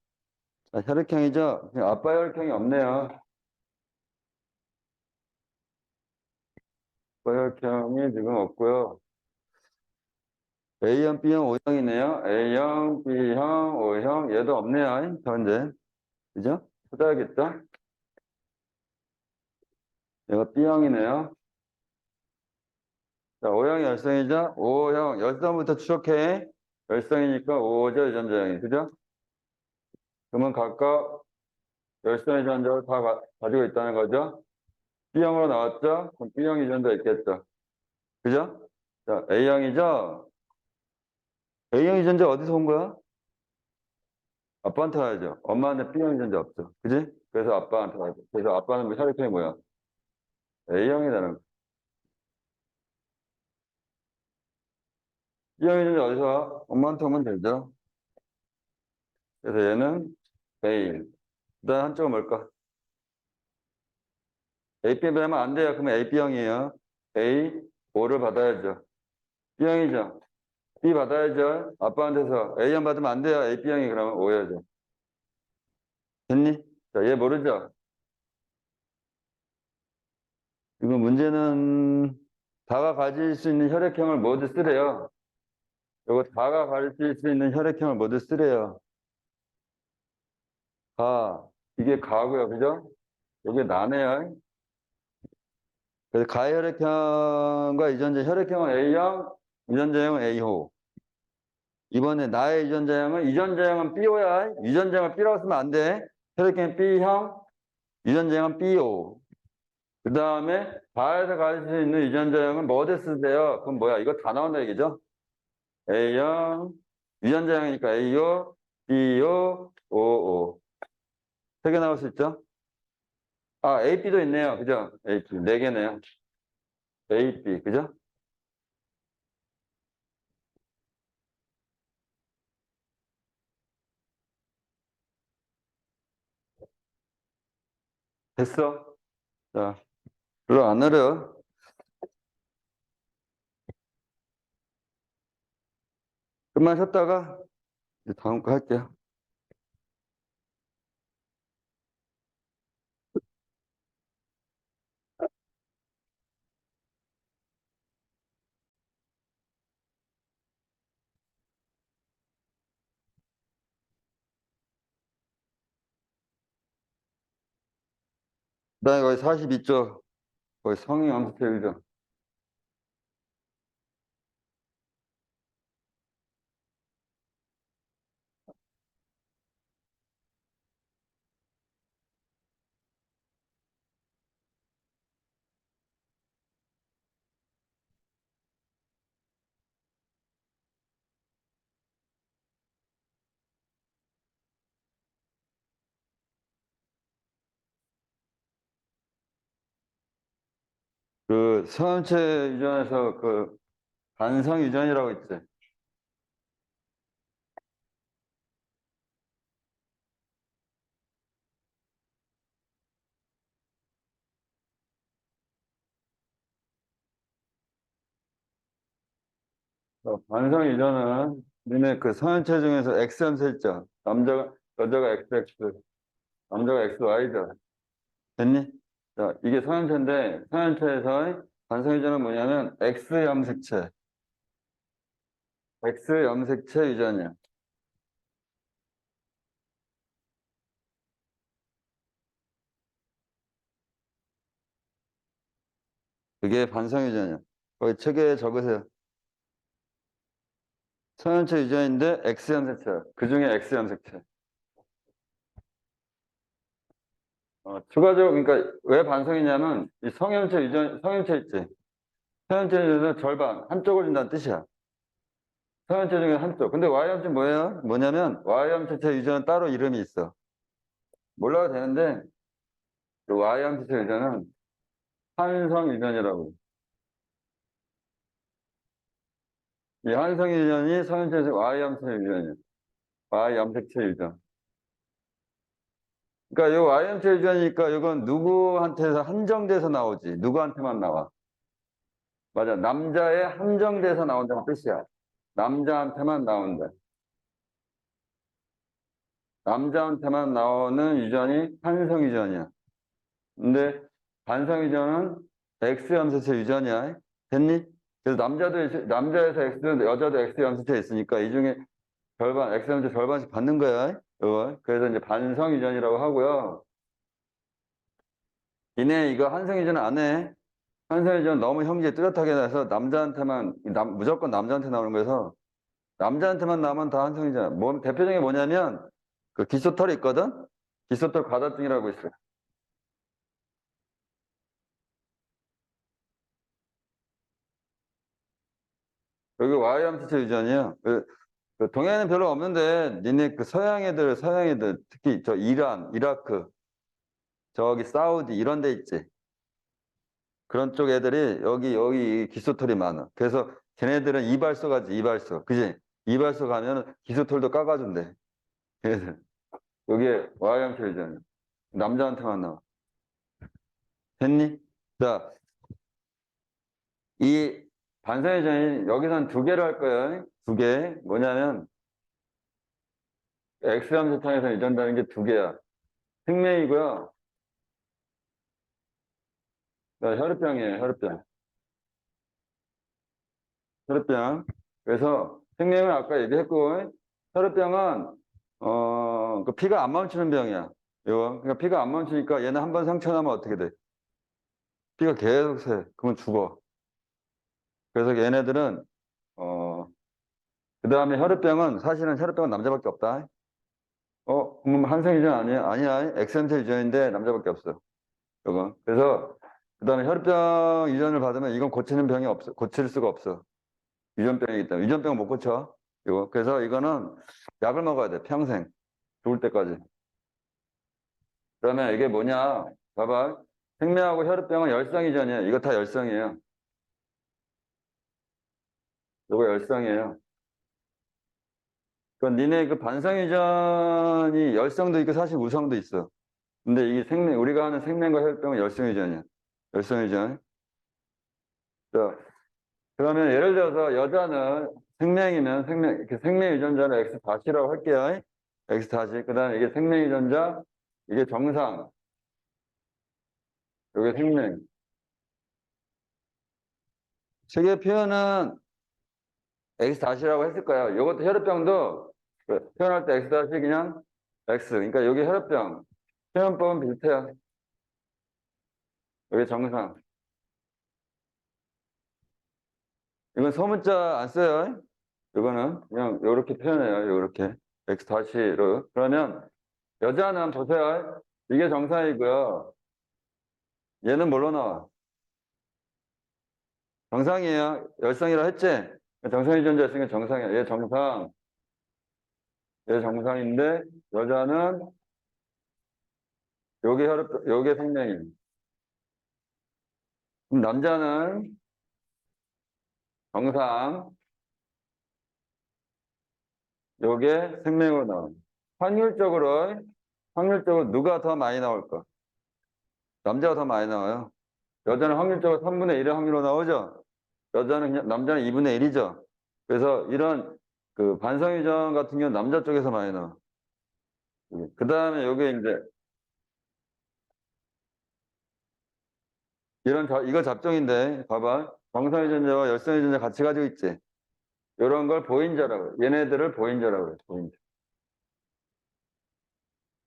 자, 혈액형이죠? 아빠 혈액형이 없네요. 아빠 혈액형이 지금 없고요. A형, B형, O형이네요. A형, B형, O형, 얘도 없네요. 현재. 그죠? 찾아야겠죠? 얘가 B형이네요. 자, O형이 열성이죠? O형, 열성부터 추적해. 열성이니까 O죠, 유전자형이. 그죠? 그러면 각각 열성 유전자를 다 가지고 있다는 거죠? B형으로 나왔죠? 그럼 B형 유전자 있겠죠? 그죠? 자, A형이죠? A형 유전자 어디서 온 거야? 아빠한테 와야죠. 엄마한테 B형 유전자 없죠. 그지? 그래서 아빠한테 와야죠. 그래서 아빠는 뭐 혈액형이 뭐야? A형이라는 거. B형 유전자 어디서 와? 엄마한테 오면 되죠. 그래서 얘는 A. 그 다음 한쪽은 뭘까? AB 하면 안 돼요. 그러면 AB형이에요. A, O를 받아야죠. B형이죠. B 받아야죠. 아빠한테서 A형 받으면 안 돼요. AB형이 그러면 O야죠. 됐니? 자, 얘 모르죠? 이거 문제는 다가 가질 수 있는 혈액형을 모두 쓰래요. 이거 다가 가질 수 있는 혈액형을 모두 쓰래요. 가. 이게 가고요. 그죠? 이게 나네요. 그래서 가의 혈액형과 유전자 혈액형은 A형, 유전자형은 A호. 이번에 나의 유전자형은 BO야. 유전자형을 B라고 쓰면 안 돼. 혈액형은 B형, 유전자형은 BO. 그 다음에 바에서 가질 수 있는 유전자형은 뭐 어디 쓰세요? 그럼 뭐야? 이거 다 나온다 얘기죠? A형, 유전자형이니까 A요, B요, OO. 세 개 나올 수 있죠? 아, AB도 있네요. 그죠? AB. 네 개네요. AB. 그죠? 됐어. 자, 별로 안 어려워. 끝만 쉬었다가 이제 다음 거 할게요. 그다음에 거기 42쪽. 거기 성인 암수태이죠. 그 성인체 유전에서 그 반성 유전이라고 있지. 반성 유전은 니네 그 성인체 중에서 X염세 있죠. 여자가 XX, 남자가 XY죠. 됐니? 자, 이게 성인체인데 성인체에서 반성 유전은 뭐냐면 X 염색체 유전이야. 그게 반성 유전이야. 거기 책에 적으세요. 성인체 유전인데 X염색체. 그 중에 X염색체. 추가적으로, 그러니까 왜 반성이냐면, 이 성형체 있지. 성형체 유전은 절반, 한쪽을 준다는 뜻이야. 성형체 중에 한쪽. 근데 Y염체 뭐예요? 뭐냐면, Y염체체 유전은 따로 이름이 있어. 몰라도 되는데, 그 Y염체체 유전은 한성 유전이라고. 이 한성 유전이 성형체에서 Y염체 유전이야. Y염색체 유전. 그러니까 요 Y염체 유전이니까 이건 누구한테서 한정돼서 나오지. 누구한테만 나와. 맞아. 남자에 한정돼서 나온다는 뜻이야. 남자한테만 나온다. 남자한테만 나오는 유전이 한성 유전이야. 근데 반성 유전은 X 염색체 유전이야. 됐니? 그래서 남자에서 X, 여자도 X 염색체 있으니까 이 중에 절반, X 염색체 절반씩 받는 거야. 이거. 그래서 이제 반성 유전이라고 하고요. 이네 이거 한성 유전은 안 해. 한성 유전은 너무 형질이 뚜렷하게 나서 무조건 남자한테 나오는 거여서 남자한테만 나오면 다 한성 유전. 대표적인 게 뭐냐면 그 기소털이 있거든? 기소털 과다증이라고 있어. 여기 Y암체체 유전이야. 그 동해에는 별로 없는데 니네 그 서양 애들 특히 저 이란, 이라크, 저기 사우디 이런 데 있지. 그런 쪽 애들이 여기 기소털이 많아. 그래서 걔네들은 이발소 가지, 이발소. 그지? 이발소 가면 기소털도 깎아준대. 그래서 여기에 Y암체 유전. 남자한테만 나와. 됐니? 자, 이 반사회전이 여기선 두 개를 할 거예요. 두 개. 뭐냐면 X암세탕에서 유전되는 게 두 개야. 생명이고요. 혈액병이에요, 혈액병. 혈액병. 그래서 생명은 아까 얘기했고, 혈액병은, 그 피가 안 멈추는 병이야. 이거. 그러니까 피가 안 멈추니까 얘는 한 번 상처 나면 어떻게 돼? 피가 계속 새. 그러면 죽어. 그래서 얘네들은, 그 다음에 혈액병은, 사실은 혈액병은 남자밖에 없다. 그럼 한성 유전 아니야? 아니야. X암세 유전인데 남자밖에 없어. 이거. 그래서 그 다음에 혈병 유전을 받으면 이건 고치는 병이 없어. 고칠 수가 없어. 유전병이기 때문에. 유전병은 못 고쳐. 이거. 그래서 이거는 약을 먹어야 돼. 평생. 죽을 때까지. 그러면 이게 뭐냐? 봐봐. 생명하고 혈병은 열성 유전이에요. 이거 다 열성이에요. 이거 열성이에요. 그건 니네 그 반성 유전이 열성도 있고 사실 우성도 있어. 근데 이게 우리가 하는 생명과 혈병은 열성 유전이야. 열성 유전. 자, 그러면 예를 들어서 여자는 생명이면 이렇게 생명 유전자를 X-라고 할게요. X-. 그 다음에 이게 생명 유전자, 이게 정상, 이게 생명. 세계 표현은 X-라고 했을 거예요. 이것도 혈액병도 표현할 때 X- 그냥 X. 그러니까 여기 혈액병. 표현법은 비슷해요. 여기 정상. 이건 소문자 안 써요. 이거는 그냥 이렇게 표현해요. 이렇게 X-로. 그러면 여자는 보세요. 이게 정상이고요. 얘는 뭘로 나와? 정상이에요. 열성이라 했지? 정상 유전자 있으니까 정상이야. 얘 정상. 얘 정상인데 여자는 요게 생명이. 그럼 남자는 정상. 요게 생명으로 나와. 확률적으로 확률적으로 누가 더 많이 나올까? 남자가 더 많이 나와요. 여자는 확률적으로 3분의 1의 확률로 나오죠. 남자는 2분의 1이죠. 그래서 이런 그 반성유전 같은 경우는 남자 쪽에서 많이 나와. 그 다음에 요게 이제 이거 잡종인데 봐봐. 정상유전자와 열성유전자 같이 가지고 있지. 이런 걸 보인자라고. 얘네들을 보인자라고 해. 보인자.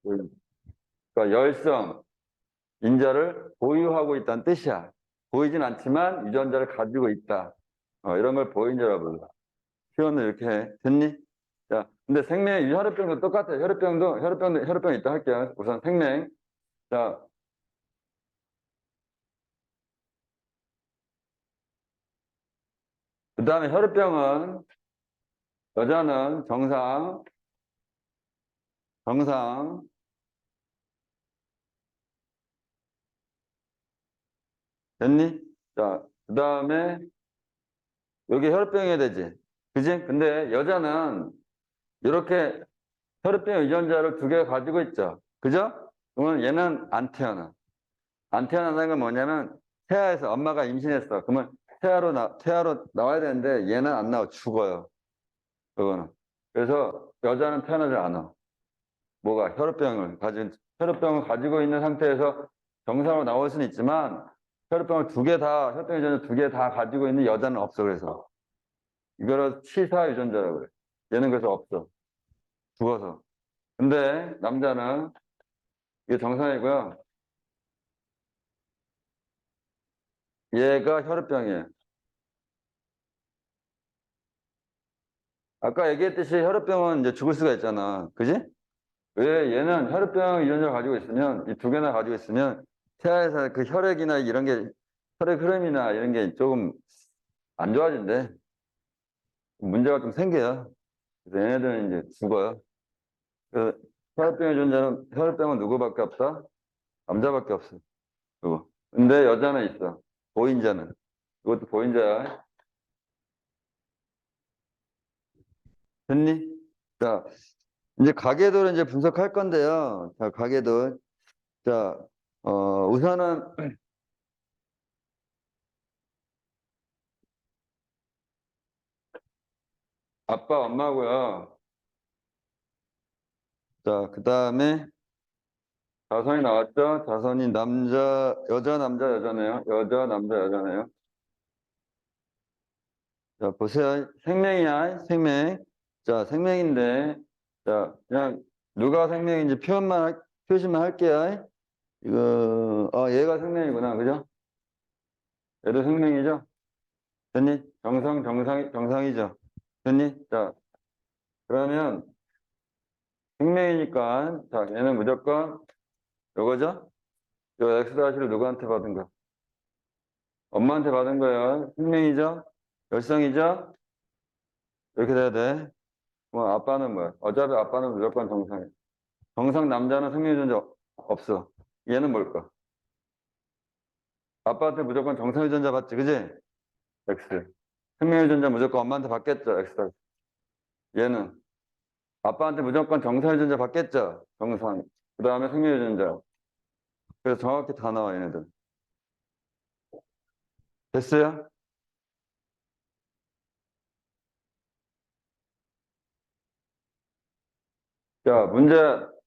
그러니까 열성 인자를 보유하고 있다는 뜻이야. 보이진 않지만 유전자를 가지고 있다. 이런 걸 보인자라고 불러. 표현을 이렇게 해. 됐니? 자, 근데 혈액병도 똑같아. 혈액병 있다 할게요. 우선 생명. 자, 그 다음에 혈액병은 여자는 정상, 됐니? 자, 그 다음에 여기 혈액병이 되지. 그지? 근데 여자는 이렇게 혈액병 유전자를 두 개 가지고 있죠. 그죠? 그러면 얘는 안 태어나. 안 태어난다는 건 뭐냐면 태아에서 엄마가 임신했어. 그러면 태아로 나와야 되는데 얘는 안 나와. 죽어요. 그거는. 그래서 여자는 태어나지 않아. 뭐가 혈액병을 가지고 있는 상태에서 정상으로 나올 수는 있지만 혈액병 유전자 두 개 다 가지고 있는 여자는 없어. 그래서 이거를 치사 유전자라고 그래. 얘는 그래서 없어. 죽어서. 근데 남자는 이게 정상이고요. 얘가 혈액병이에요. 아까 얘기했듯이 혈액병은 이제 죽을 수가 있잖아. 그지? 왜 얘는 혈액병 유전자를 가지고 있으면, 이 두 개나 가지고 있으면, 태아에서 그 혈액이나 이런 게, 혈액 흐름이나 이런 게 조금 안 좋아진대. 문제가 좀 생겨요. 그래서 얘네들은 이제 죽어요. 그 혈액병은 누구밖에 없다? 남자밖에 없어. 그거. 근데 여자는 있어. 보인자는. 이것도 보인자야. 됐니? 자, 이제 가계도를 이제 분석할 건데요. 자, 가계도. 자, 우선은 아빠, 엄마고요. 자, 그 다음에 자손이 나왔죠? 자손이 여자, 남자, 여자네요. 여자, 남자, 여자네요. 자, 보세요. 생명이야, 생명. 자, 생명인데, 자, 그냥 누가 생명인지 표시만 할게요. 얘가 생명이구나. 그죠? 얘도 생명이죠? 됐니? 정상이죠? 됐니? 자, 그러면 생명이니까, 자, 얘는 무조건 요거죠? 요 X다시를 누구한테 받은가? 엄마한테 받은 거예요. 생명이죠? 열성이죠? 이렇게 돼야 돼. 뭐 아빠는 뭐야? 어차피 아빠는 무조건 정상이야. 정상 남자는 생명유전자 없어. 얘는 뭘까? 아빠한테 무조건 정상유전자 받지, 그지? X. 생명유전자 무조건 엄마한테 받겠죠, X. 얘는 아빠한테 무조건 정상유전자 받겠죠, 정상. 그 다음에 생명유전자. 그래서 정확히 다 나와, 얘네들. 됐어요? 자, 문제,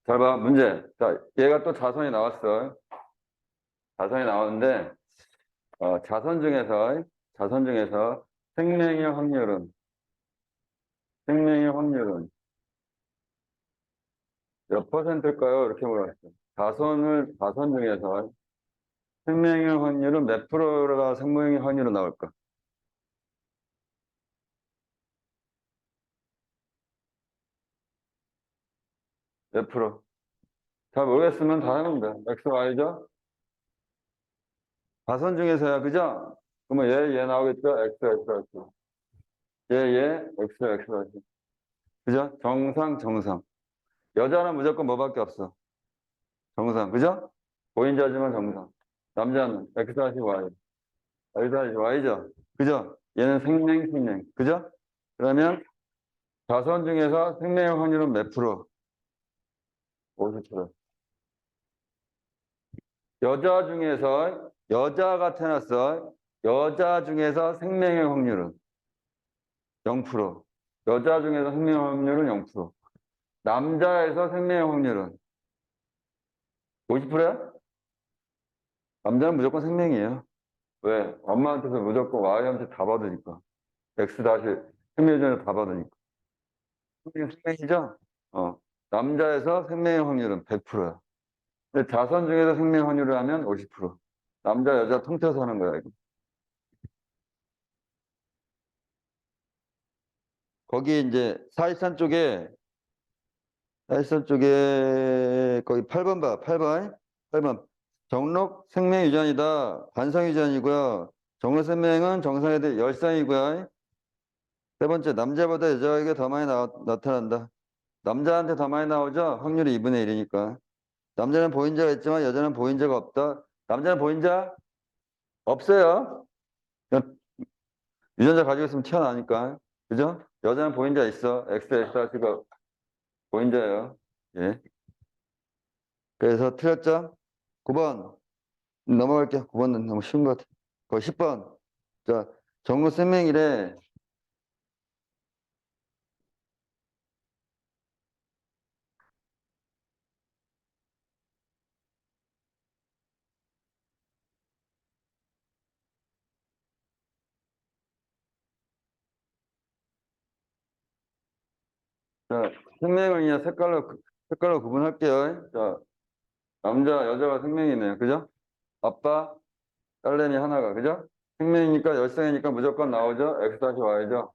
잘 봐, 문제. 자, 얘가 또 자손이 나왔어. 자손이 나오는데, 자손 중에서 생명의 확률은, 생명의 확률은 몇 퍼센트일까요? 이렇게 물어봤어요. 자손 중에서 생명의 확률은 몇 프로가 생명의 확률로 나올까? 몇 프로? 잘 모르겠으면 다 하면 돼. X, Y죠? 자손 중에서야, 그죠? 그러면 얘 나오겠죠? X, X, X. X, X, X. 그죠? 정상. 여자는 무조건 뭐밖에 없어? 정상. 그죠? 보인자지만 정상. 남자는 X-Y. X-Y죠? 그죠? 얘는 생명. 그죠? 그러면 자손 중에서 생명의 확률은 몇 프로? 50%. 여자가 태어났어. 여자 중에서 생명의 확률은 0%. 여자 중에서 생명의 확률은 0%. 남자에서 생명의 확률은 50%야? 남자는 무조건 생명이에요. 왜? 엄마한테서 무조건 Y한테 다 받으니까. X 다시 생명전을 다 받으니까. 생명이죠? 어. 남자에서 생명의 확률은 100%야. 근데 자선 중에서 생명의 확률을 하면 50%. 남자, 여자 통틀어서 하는 거야, 이거. 거기 이제 사일산 쪽에 거기 8번 봐, 8번. 8번. 정록 생명유전이다. 관성유전이고요. 정록 생명은 정상에 대해 열상이고요. 세 번째, 남자보다 여자에게 더 많이 나타난다. 남자한테 더 많이 나오죠? 확률이 2분의 1이니까. 남자는 보인자가 있지만 여자는 보인자가 없다. 남자는 보인자 없어요. 그냥 유전자 가지고 있으면 튀어나오니까. 그죠? 여자는 보인자 있어. X 하시고 보인자예요. 예. 그래서 틀렸죠? 9번. 넘어갈게요. 9번은 너무 쉬운 것 같아. 거기 10번. 자, 정로 생명이래. 자, 생명을 그냥 색깔로 구분할게요. 자, 남자, 여자가 생명이네요. 그죠? 아빠, 딸내미 하나가. 그죠? 생명이니까 열성이니까 무조건 나오죠? X-Y죠?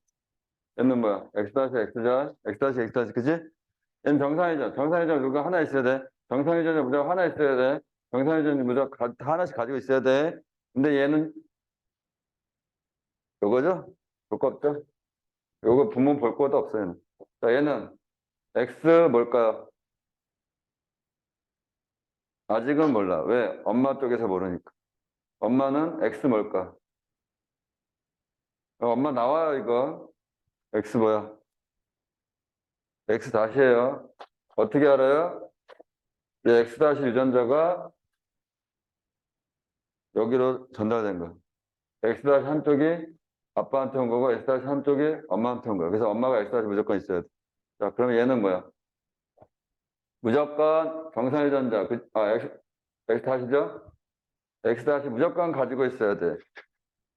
얘는 뭐야? X-X, 그지? 얘는 정상이죠. 정상이죠. 누가 하나 있어야 돼. 정상이죠. 무조건 하나 있어야 돼. 정상이죠. 무조건 하나씩 가지고 있어야 돼. 근데 얘는 요거죠? 볼 거 없죠? 요거 부모 볼 것도 없어요. 자, 얘는 X 뭘까요? 아직은 몰라. 왜? 엄마 쪽에서 모르니까. 엄마는 X 뭘까? 엄마 나와요, 이거. X 뭐야? X 다시예요. 어떻게 알아요? 이 X 다시 유전자가 여기로 전달된 거야. X 다시 한쪽이 아빠한테 온 거고, X 다시 한쪽이 엄마한테 온 거야. 그래서 엄마가 X 다시 무조건 있어야 돼. 자, 그러면 얘는 뭐야? 무조건 정상 유전자. X 다시죠? X 다시 무조건 가지고 있어야 돼.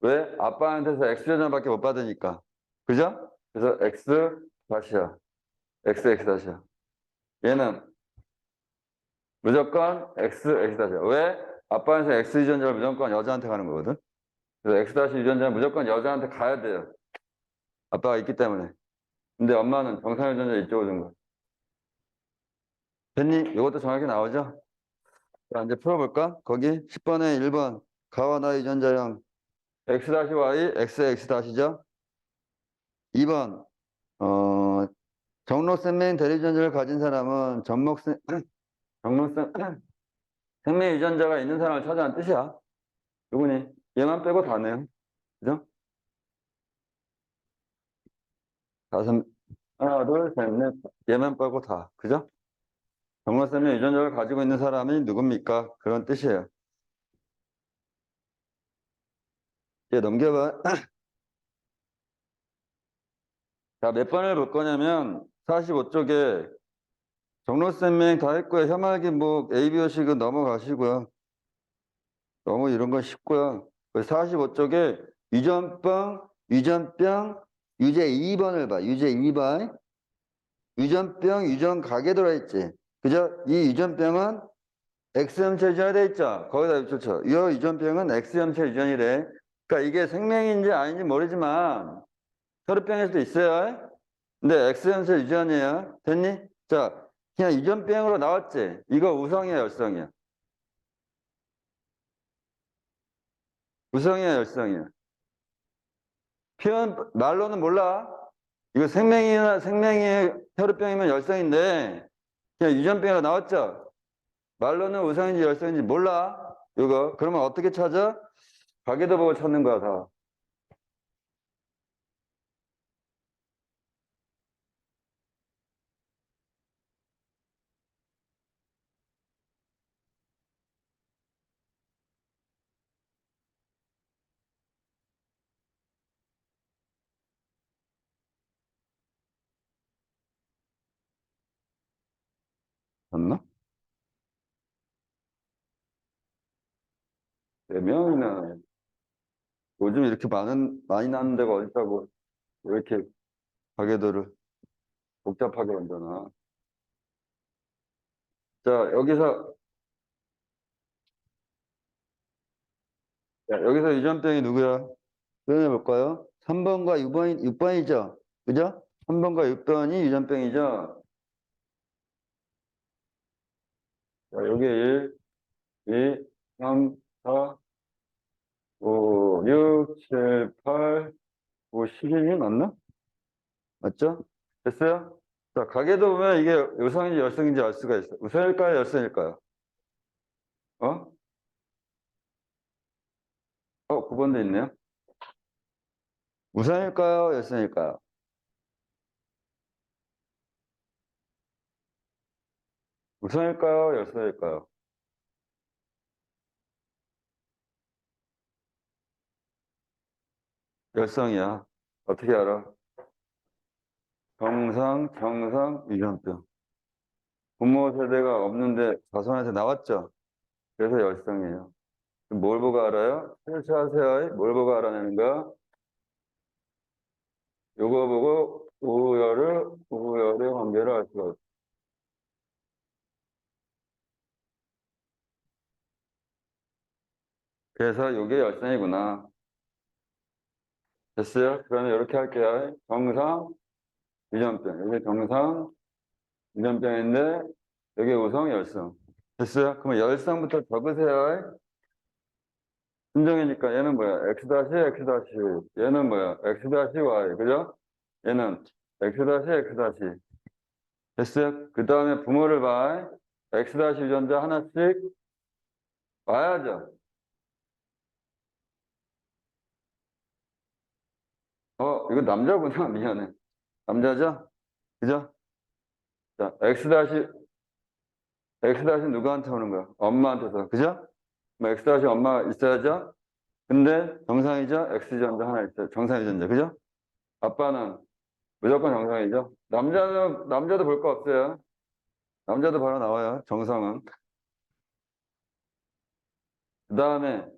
왜? 아빠한테서 X 유전자밖에 못 받으니까. 그죠? 그래서 X 다시야. X 다시야. 얘는 무조건 X 다시야. 왜? 아빠한테서 X 유전자를 무조건 여자한테 가는 거거든. 그래서 X 다시 유전자는 무조건 여자한테 가야 돼요. 아빠가 있기 때문에. 근데 엄마는 정상 유전자 이쪽으로 준 거야. 됐니? 이것도 정확히 나오죠? 자, 이제 풀어볼까? 거기 10번에 1번. 가와 나 유전자형. x-y, x의 x-죠? 2번, 정록생명 대리유전자를 가진 사람은 정록생, 생명 유전자가 있는 사람을 찾아낸 뜻이야. 누구니? 얘만 빼고 다네요. 그죠? 다섯, 하나, 둘, 셋, 넷. 얘만 빼고 다. 그죠? 정록생명 유전자를 가지고 있는 사람이 누굽니까? 그런 뜻이에요. 이제 넘겨봐. 자, 몇 번을 볼 거냐면 45쪽에 정록생명 다 했고요. 혐알기 뭐 ABO식은 넘어가시고요. 너무 이런 건 쉽고요. 45쪽에 유전병, 유제 2번을 봐. 유제 2번. 유전병, 유전각에 들어있지. 그죠? 이 유전병은 X염체 유전이 돼 있죠. 거기다 입초쳐. 이 유전병은 X염체 유전이래. 그러니까 이게 생명인지 아닌지 모르지만 혈우병에서도 있어요. 근데 X염체 유전이에요. 됐니? 자, 그냥 유전병으로 나왔지. 이거 우성이야, 열성이야? 우성이야, 열성이야? 표현 말로는 몰라. 이거 생명의 혈우병이면 열성인데 그냥 유전병으로 나왔죠. 말로는 우성인지 열성인지 몰라. 이거 그러면 어떻게 찾아? 가계도 보고 찾는 거야 다. 맞나? 4명이나 요즘 이렇게 많이 나는 데가 어딨다고 왜 이렇게 가계도를 복잡하게 만드나? 자, 여기서 유전병이 누구야? 표현해 볼까요? 3번과 6번이죠? 그죠? 3번과 6번이 유전병이죠? 자, 여기 1, 2, 3, 4, 5, 6, 7, 8, 5, 11이 맞나? 맞죠? 됐어요? 자, 가계도 보면 이게 우성인지 열성인지 알 수가 있어. 우성일까요? 열성일까요? 어? 9번도 있네요. 우성일까요? 열성일까요? 우성일까요? 열성일까요? 열성이야. 어떻게 알아? 정상, 유전병. 부모 세대가 없는데 자손한테 나왔죠? 그래서 열성이에요. 뭘 보고 알아요? 실수하세요. 뭘 보고 알아내는가? 요거 보고 우열의 관계를 알 수가 있어요. 그래서 요게 열성이구나. 됐어요? 그러면 이렇게 할게요. 정상, 유전병. 여기 정상, 유전병인데 여기 우성, 열성. 됐어요? 그러면 열성부터 적으세요. 순정이니까 얘는 뭐야? X 다시 X 다시. 얘는 뭐야? X 다시 Y. 그죠? 얘는 X 다시 X 다시. 됐어요? 그 다음에 부모를 봐. X 다시 유전자 하나씩 와야죠. 이거 남자구나. 미안해. 남자죠? 그죠? 자, X 다시 누구한테 오는 거야? 엄마한테서. 그죠? 뭐 X 다시 엄마가 있어야죠? 근데 정상이죠? X 유전자 하나 있어요. 정상 유전자. 그죠? 아빠는 무조건 정상이죠? 남자도 볼 거 없어요. 남자도 바로 나와요. 정상은. 그 다음에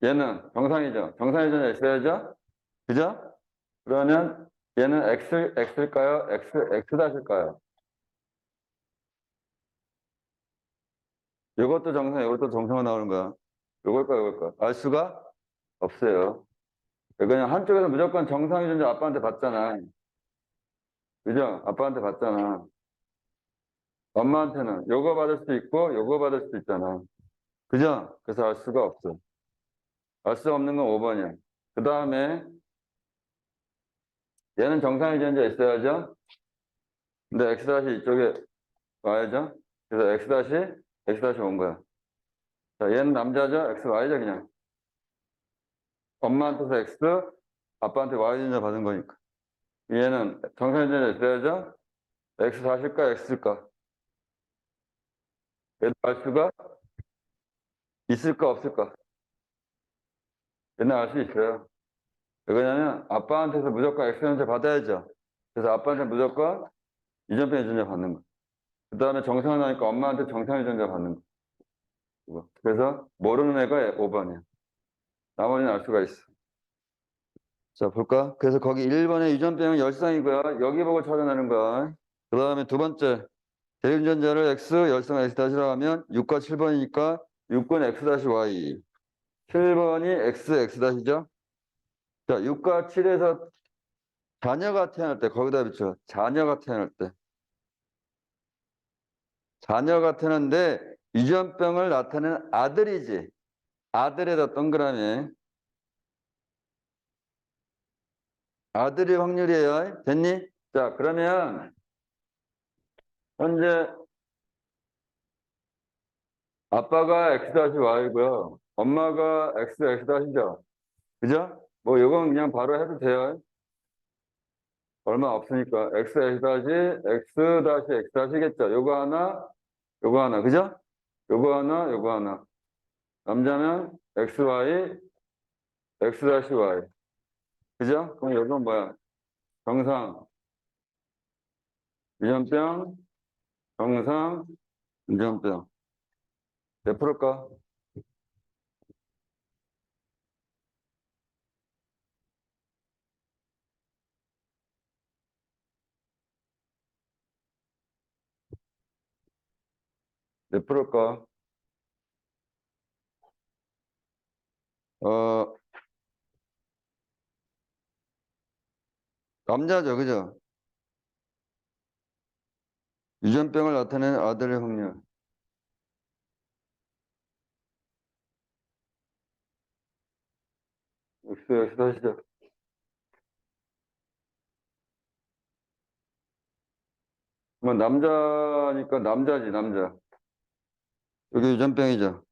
얘는 정상이죠. 정상 유전자 있어야죠? 그죠? 그러면 얘는 X일까요? X 다실까요? 이것도 정상, 이것도 정상으로 나오는 거야. 요걸까? 알 수가 없어요. 그냥 한쪽에서 무조건 정상 유전자 아빠한테 받잖아. 그죠? 아빠한테 받잖아. 엄마한테는 요거 받을 수도 있고 요거 받을 수도 있잖아. 그죠? 그래서 알 수가 없어. 알 수 없는 건 5번이야. 그 다음에 얘는 정상유전자 있어야죠. 근데 x 다시 이쪽에 와야죠. 그래서 x 다시 온 거야. 자, 얘는 남자죠. x y죠 그냥. 엄마한테서 x, 아빠한테 y 유전자 받은 거니까. 얘는 정상유전자 있어야죠. x 4실까 x일까? 얘도 알 수가 있을까 없을까? 얘는 알 수 있어요. 왜 그러냐면 아빠한테서 무조건 x 유전자 받아야죠. 그래서 아빠한테 무조건 유전병 유전자 받는 거. 그 다음에 정상을 나니까 엄마한테 정상 유전자 받는 거. 이거. 그래서 모르는 애가 5번이야. 나머지는 알 수가 있어. 자, 볼까? 그래서 거기 1번에 유전병은 열성이고요. 여기 보고 찾아내는 거야. 그 다음에 두 번째. 대유전자를 X, 열성 X-라고 하면 6과 7번이니까 6은 X-Y. 7번이 X, X-죠? 자, 6과 7에서 자녀가 태어날 때, 거기다 붙여. 자녀가 태어날 때. 자녀가 태어났는데 유전병을 나타내는 아들이지. 아들에다 동그라미. 아들이 확률이에요. 됐니? 자, 그러면 현재 아빠가 X-Y고요. 엄마가 X, X-죠. 그죠? 뭐 이건 그냥 바로 해도 돼요. 얼마 없으니까 X, X-X겠죠. 요거 하나, 그죠? 요거 하나, 요거 하나. 남자면 XY, X-Y. 그죠? 그럼 요건 뭐야? 정상, 유전병, 정상, 유전병. 몇 프로일까? 몇 프로일까? 어, 남자죠, 그죠? 유전병을 나타내는 아들의 확률. X 하시죠. 뭐 남자니까 남자지, 남자. 여기 유전병이죠.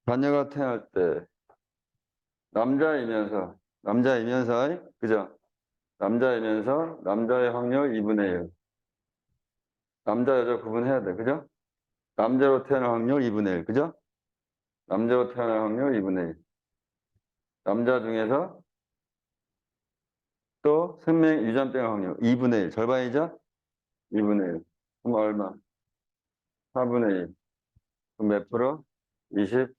자녀가 태어날 때 남자이면서, 그죠? 남자이면서 남자의 확률 2분의 1. 남자, 여자 구분해야 돼, 그죠? 남자로 태어날 확률 2분의 1, 그죠? 남자로 태어날 확률 2분의 1. 남자 중에서 또 생명 유전병 확률 2분의 1. 절반이죠? 2분의 1. 그럼 얼마? 4분의 1. 그럼 몇 프로? 25.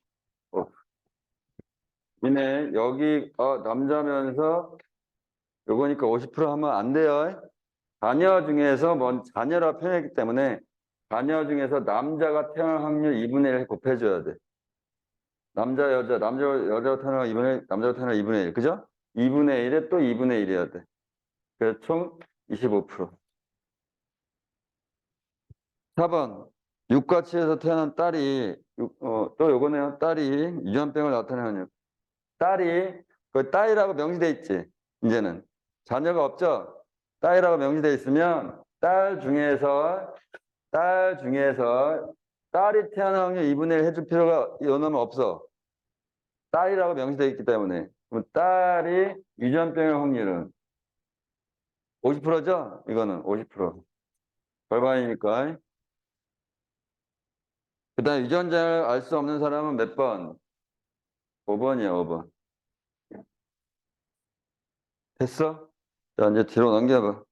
이네, 여기, 남자면서 요거니까 50% 하면 안 돼요. 자녀 중에서, 자녀라 표현했기 때문에 자녀 중에서 남자가 태어날 확률 2분의 1 곱해줘야 돼. 남자, 여자 태어날 2분의 1, 남자가 태어날 2분의 1. 그죠? 2분의 1에 또 2분의 1이어야 돼. 그래서 총 25%. 4번. 육가치에서 태어난 딸이, 또 요거네요. 딸이 유전병을 나타내는 딸이, 그 딸이라고 명시돼 있지. 이제는. 자녀가 없죠? 딸이라고 명시돼 있으면 딸 중에서 딸이 태어날 확률 2분의 1 해줄 필요가 요놈은 없어. 딸이라고 명시되어 있기 때문에. 그럼 딸이 유전병의 확률은 50%죠? 이거는 50%. 절반이니까. 그 다음에 유전자를 알 수 없는 사람은 몇 번? 5번이야, 5번. 됐어? 자, 이제 뒤로 넘겨봐.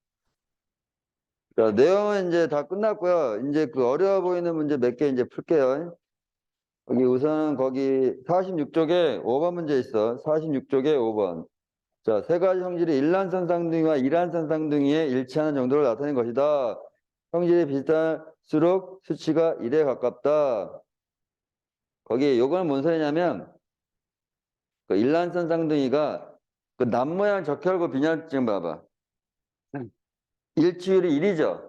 자, 내용은 이제 다 끝났고요. 이제 그 어려워 보이는 문제 몇 개 이제 풀게요. 여기 우선은 거기 46쪽에 5번 문제 있어. 46쪽에 5번. 자, 세 가지 성질이 일란선 쌍둥이와 이란선 쌍둥이의 일치하는 정도를 나타낸 것이다. 성질이 비슷할수록 수치가 1에 가깝다. 거기 요거는 뭔 소리냐면 그 일란선 쌍둥이가 그 남모양 적혈구 빈혈증 봐봐. 일치율이 1이죠.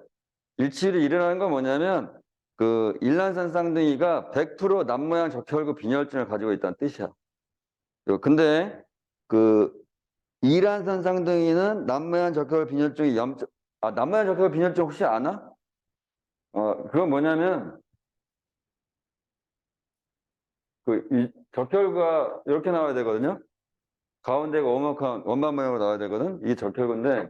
일치율이 1이라는 건 뭐냐면 그 일란선 쌍둥이가 100% 남모양 적혈구 빈혈증을 가지고 있다는 뜻이야. 근데 그 이란선 쌍둥이는 남모양 적혈 빈혈증이 남모양 적혈 빈혈증 혹시 아나? 그건 뭐냐면 이 적혈구가 이렇게 나와야 되거든요. 가운데가 오목한 원반 모양으로 나와야 되거든. 이게 적혈구인데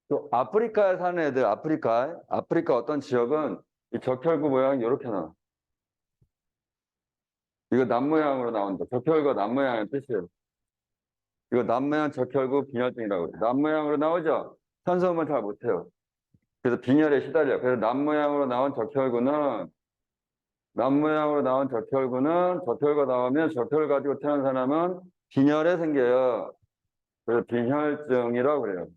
또 아프리카에 사는 애들, 아프리카 어떤 지역은 이 적혈구 모양이 이렇게 나와. 이거 남모양으로 나온다. 적혈구가 남모양의 뜻이에요. 이거 남모양 적혈구 빈혈증이라고 해요. 남모양으로 나오죠? 산소음을 잘 못해요. 그래서 빈혈에 시달려. 그래서 남모양으로 나온 적혈구는 적혈구가 나오면 적혈 가지고 태어난 사람은 빈혈에 생겨요. 그래서 빈혈증이라고 그래요.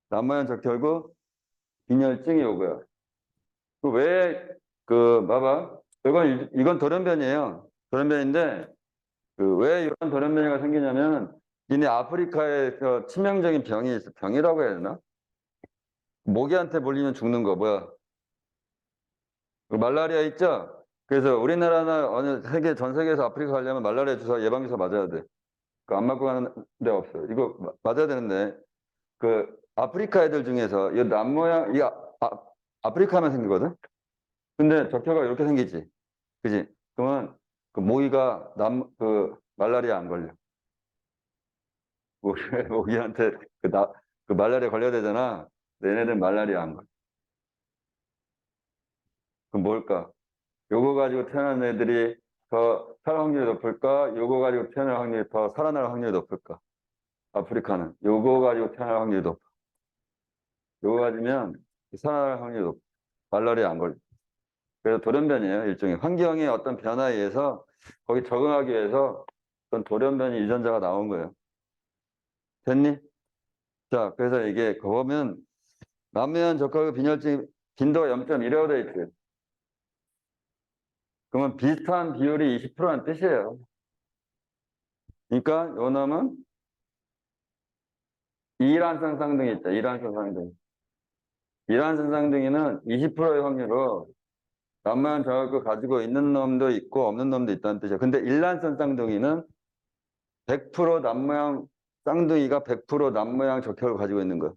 남모양 적혈구 빈혈증이 오고요. 봐봐. 이건 돌연변이에요. 돌연변인데, 왜 이런 돌연변이가 생기냐면, 이네 아프리카에서 치명적인 병이 있어. 병이라고 해야 되나? 모기한테 몰리면 죽는 거, 뭐야? 말라리아 있죠? 그래서 우리나라나 전 세계에서 아프리카 가려면 말라리아 주사 예방주사 맞아야 돼. 안 맞고 가는 데 없어. 이거 맞아야 되는데, 아프리카 애들 중에서, 이 남모양, 아프리카만 생기거든? 근데 적혈가 이렇게 생기지. 그지? 그러면 모기가 말라리아 안 걸려. 모기한테 말라리아 걸려야 되잖아. 얘네들 말라리아 안 걸려. 그럼 뭘까? 요거 가지고 태어난 애들이 더 살 확률이 높을까? 요거 가지고 태어날 확률이 더 살아날 확률이 높을까? 아프리카는. 요거 가지고 태어날 확률이 높아. 요거 가지면 살아날 확률이 높아. 말라리아 안 걸려. 그래서 돌연변이에요. 일종의 환경의 어떤 변화에 의해서 거기 적응하기 위해서 어떤 돌연변이 유전자가 나온 거예요. 됐니? 자, 그래서 이게 보면 남면 적혈구 빈혈증 빈도가 0.1이라고 되어 있어요. 그러면 비슷한 비율이 20%라는 뜻이에요. 그러니까 요 놈은 이란성 쌍둥이 있다. 이란성 쌍둥이. 이란성 쌍둥이는 20%의 확률로 남면 적혈구 가지고 있는 놈도 있고 없는 놈도 있다는 뜻이에요. 근데 일란성 쌍둥이는 100% 남모양 쌍둥이가 100% 남모양 적혈을 가지고 있는 거예요.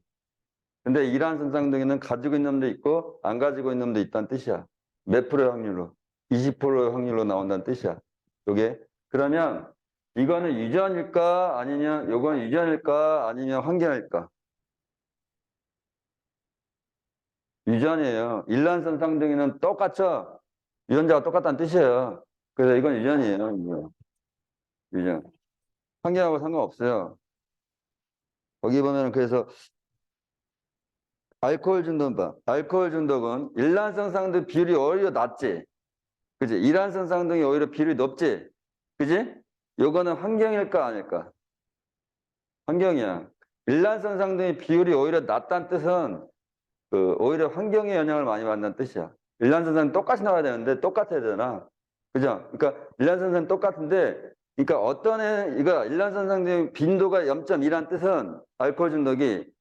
근데 이란성 쌍둥이는 가지고 있는 놈도 있고 안 가지고 있는 놈도 있다는 뜻이야. 몇 프로의 확률로? 20%의 확률로 나온다는 뜻이야. 요게. 그러면 이거는 유전일까? 아니면 요건 유전일까? 아니면 환경일까? 유전이에요. 일란성 쌍둥이는 똑같죠? 유전자가 똑같다는 뜻이에요. 그래서 이건 유전이에요. 유전. 환경하고 상관없어요. 거기 보면 그래서 알코올 중독 봐. 알코올 중독은 일란성 쌍둥이 비율이 오히려 낮지. 그지? 이란성 쌍둥이 오히려 비율이 높지. 그지? 요거는 환경일까 아닐까? 환경이야. 일란성 쌍둥이 비율이 오히려 낮다는 뜻은 오히려 환경의 영향을 많이 받는 뜻이야. 일란성 쌍둥이 똑같이 나와야 되는데 똑같아야 되잖아. 그죠? 그러니까 일란성 쌍둥이 똑같은데 그러니까 이거 일란성 쌍둥이 빈도가 0.2란 뜻은 알코올 중독이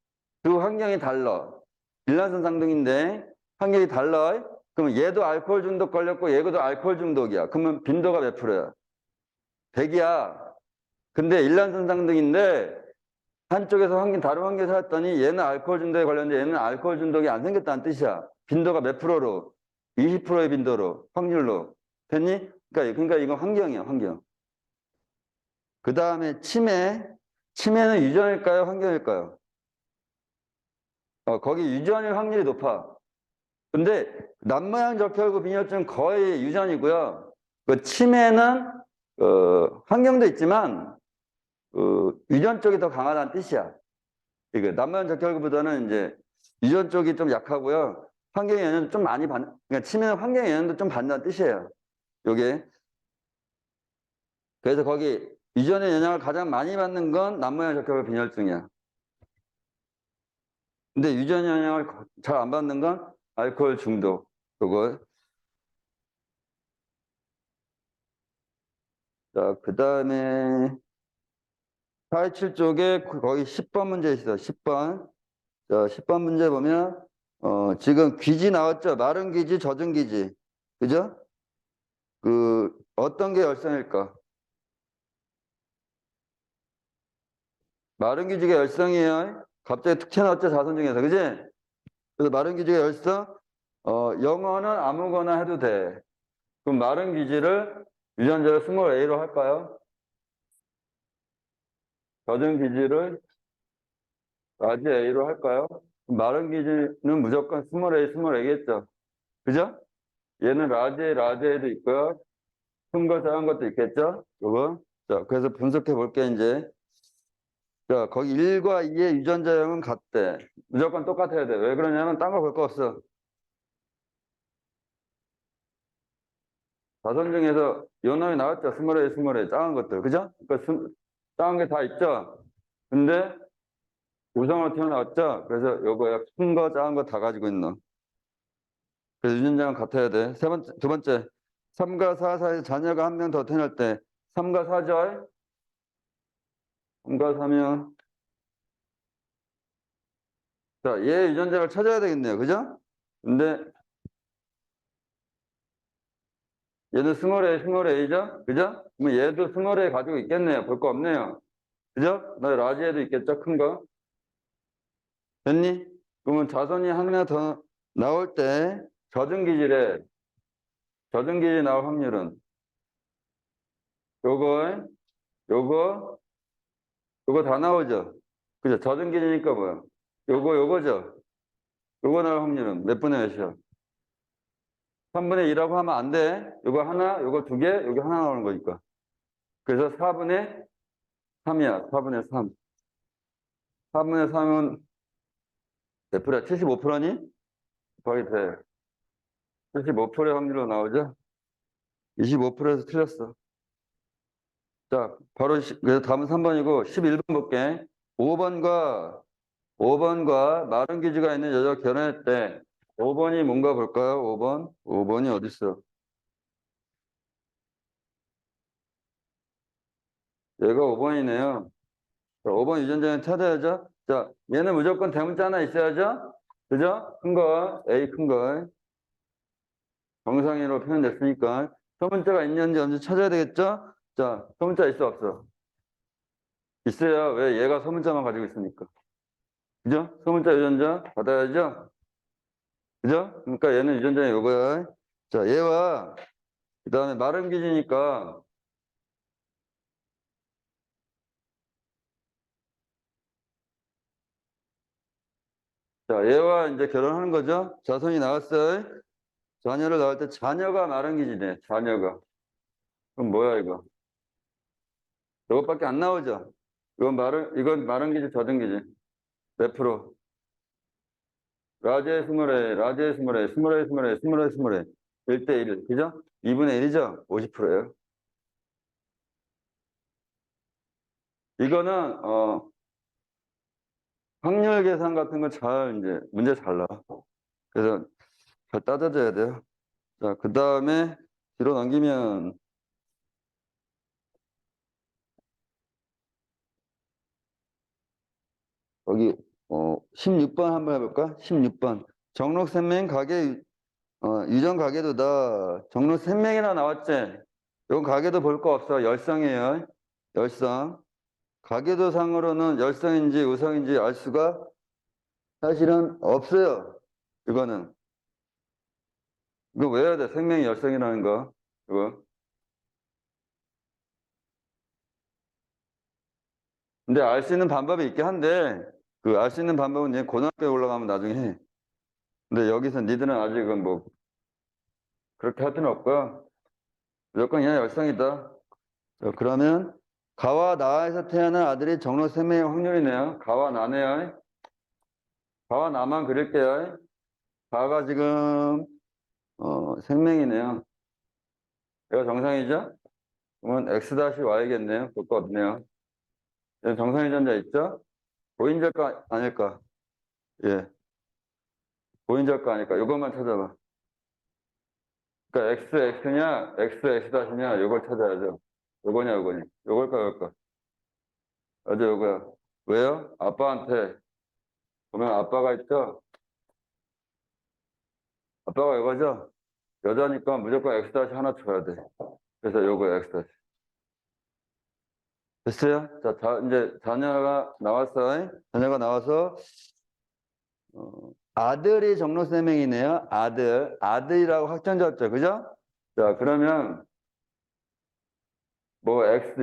두 환경이 달라. 일란성 쌍둥이인데 환경이 달라. 그럼 얘도 알코올 중독 걸렸고 얘도 알코올 중독이야. 그러면 빈도가 몇 프로야? 100이야. 근데 일란성 쌍둥이인데 한쪽에서 다른 환경에 살았더니 얘는 알코올 중독에 걸렸는데 얘는 알코올 중독이 안 생겼다는 뜻이야. 빈도가 몇 프로로? 20%의 빈도로, 확률로. 됐니? 그러니까 이건 환경이야, 환경. 그 다음에 치매. 치매는 유전일까요? 환경일까요? 거기 유전일 확률이 높아. 근데 남모양 적혈구 빈혈증 거의 유전이고요. 치매는 환경도 있지만 유전 쪽이 더 강하다는 뜻이야. 이거 남모양 적혈구보다는 이제 유전 쪽이 좀 약하고요. 환경의 영향도 좀 많이 그러니까 치매는 환경의 영향도 좀 받는다는 뜻이에요. 요게. 그래서 거기 유전의 영향을 가장 많이 받는 건 남모양 적혈구 빈혈증이야. 근데 유전 영향을 잘 안 받는 건 알코올 중독. 그거. 자, 그 다음에 427쪽에 거의 10번 문제 있어. 10번. 자, 10번 문제 보면 지금 귀지 나왔죠? 마른 귀지, 젖은 귀지. 그죠? 어떤 게 열성일까? 마른 기지가 열성이에요. 갑자기 특혜 나왔죠, 자선 중에서. 그지? 그래서 마른 기지가 열성? 영어는 아무거나 해도 돼. 그럼 마른 기지를 유전자를 스몰 a로 할까요? 젖은 기지를 라지 a로 할까요? 그럼 마른 기지는 무조건 스몰 a, 스몰 a겠죠. 그죠? 얘는 라지 a도 있고요. 큰 거, 작은 것도 있겠죠? 요거. 자, 그래서 분석해 볼게, 이제. 자, 거기 1과 2의 유전자형은 같대. 무조건 똑같아야 돼. 왜 그러냐면 딴 거 볼 거 없어. 자선 중에서 요 놈이 나왔죠. 스몰 A, 스몰 A. 작은 것들. 그죠? 작은 게 다 있죠? 근데 우성으로 튀어나왔죠? 그래서 요거야. 큰 거, 작은 거 다 가지고 있는 놈. 그래서 유전자는 같아야 돼. 두 번째. 3과 4 사이에 자녀가 한 명 더 태어날 때 3과 4죠? 3과 4면 자, 얘 유전자를 찾아야 되겠네요. 그죠? 근데 얘는 스몰 A, 스몰 A죠? 그죠? 그럼 얘도 스몰 A 가지고 있겠네요. 볼 거 없네요. 그죠? 나 라지에도 있겠죠? 큰 거. 됐니? 그러면 자손이 한 명 더 나올 때 젖은 기질에 젖은 기질이 나올 확률은 요거, 요거, 요거 다 나오죠? 그죠? 젖은 기질이니까 뭐야? 요거죠? 요거 나올 확률은 몇 분의 몇이야? 3분의 2라고 하면 안 돼. 요거 하나, 요거 두 개, 여기 하나 나오는 거니까. 그래서 4분의 3이야. 4분의 3. 4분의 3은 몇 프로야? 75%니? 거의 돼. 75%의 확률로 나오죠? 25%에서 틀렸어. 자, 바로, 그래서 다음은 3번이고, 11번 볼게. 5번과 마른 기지가 있는 여자가 결혼했대. 5번이 뭔가 볼까요? 5번? 5번이 어딨어? 얘가 5번이네요. 5번 유전자는 찾아야죠. 자, 얘는 무조건 대문자 하나 있어야죠? 그죠? 큰 거, A 큰 거. 정상으로 표현됐으니까. 소문자가 있는지 언제 찾아야 되겠죠? 자, 소문자 있어, 없어? 있어야 왜 얘가 소문자만 가지고 있으니까. 그죠? 소문자 유전자 받아야죠? 그죠? 그러니까 얘는 유전자는 요거야. 자, 얘와 그 다음에 마른 기지니까 자, 얘와 이제 결혼하는 거죠? 자손이 나왔어요. 자녀를 낳을 때 자녀가 마른 기지네. 자녀가. 그럼 뭐야 이거? 이것밖에 안 나오죠? 이건 마른 기지, 젖은 기지. 몇 프로? 라지에 스물에, 라지에 스물에, 스물에, 스물에, 스물에, 스물에. 1대 1. 그죠? 2분의 1이죠? 50%예요. 이거는, 확률 계산 같은 거 이제, 문제 잘 나와. 그래서 잘 따져줘야 돼요. 자, 그 다음에 뒤로 넘기면, 여기, 16번 한번 해볼까? 16번. 정록 선맹 가게 유전 가계도다. 정로 3명이나 나왔지? 이건 가계도 볼 거 없어. 열성이에요. 열성. 가계도 상으로는 열성인지 우성인지 알 수가 사실은 없어요. 이거는. 이거 외워야 돼. 생명이 열성이라는 거. 이거. 근데 알 수 있는 방법이 있긴 한데, 그 알 수 있는 방법은 이제 고등학교에 올라가면 나중에 해. 근데 여기서 니들은 아직은 뭐, 그렇게 할 필요는 없고요. 무조건 그냥 열성이다. 자, 그러면 가와 나에서 태어난 아들이 정로 3명의 확률이네요. 가와 나네요. 가와 나만 그릴게요. 가가 지금 생명이네요. 얘가 정상이죠? 그러면 x-y겠네요. 볼 거 없네요. 여기 정상 유전자 있죠? 보인자일까 아닐까? 예, 보인자일까 아닐까? 이것만 찾아봐. 그러니까 xx냐, xx-냐 이걸 찾아야죠. 요거냐 요거냐. 요걸까 요걸까? 맞아 요거야. 왜요? 아빠한테 보면 아빠가 있죠? 아빠가 이거죠? 여자니까 무조건 x 하나 줘야 돼. 그래서 요거 X. 됐어요? 자, 이제 자녀가 나왔어요. 자녀가 나와서, 아들이 정로 세 명이네요. 아들이라고 확정 잡죠. 그죠? 자, 그러면, 뭐, X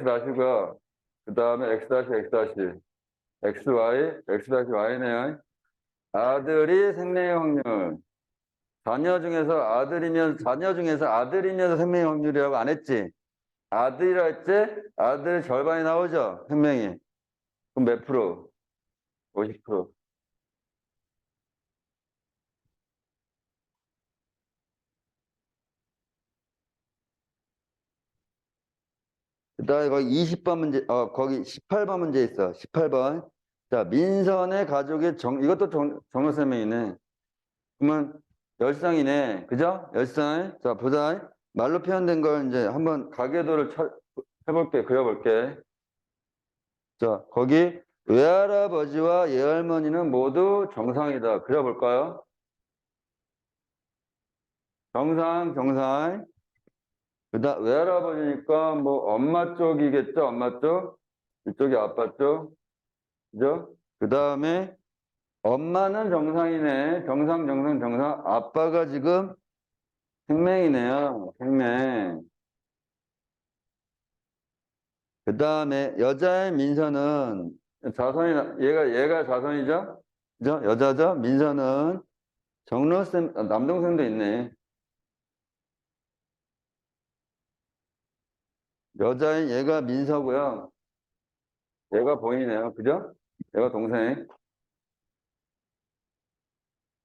다시고요. 그 다음에 X 다시, X 다시, XY, X 다시 Y네요. 아들이 생명의 확률. 자녀 중에서 아들이면 생명의 확률이라고 안 했지? 아들이라 했지? 아들 절반이 나오죠? 생명이. 그럼 몇 프로? 50%. 그다음에 거기 20번 문제, 거기 18번 문제 있어. 18번. 자, 민선의 가족의 이것도 정로 설명이네. 그러면 열상이네. 그죠? 열상. 자, 보자. 말로 표현된 걸 이제 한번 가계도를 해볼게. 그려볼게. 자, 거기 외할아버지와 외할머니는 모두 정상이다. 그려볼까요? 정상. 외할아버지니까 뭐 엄마 쪽이겠죠? 엄마 쪽. 이쪽이 아빠 쪽. 그죠? 그 다음에 엄마는 정상이네. 정상. 아빠가 지금 생명이네요. 생명. 그 다음에 여자의 민서는 얘가 자손이죠? 그죠? 여자죠? 민서는 남동생도 있네. 여자인 얘가 민서고요. 얘가 보이네요. 그죠? 얘가 동생.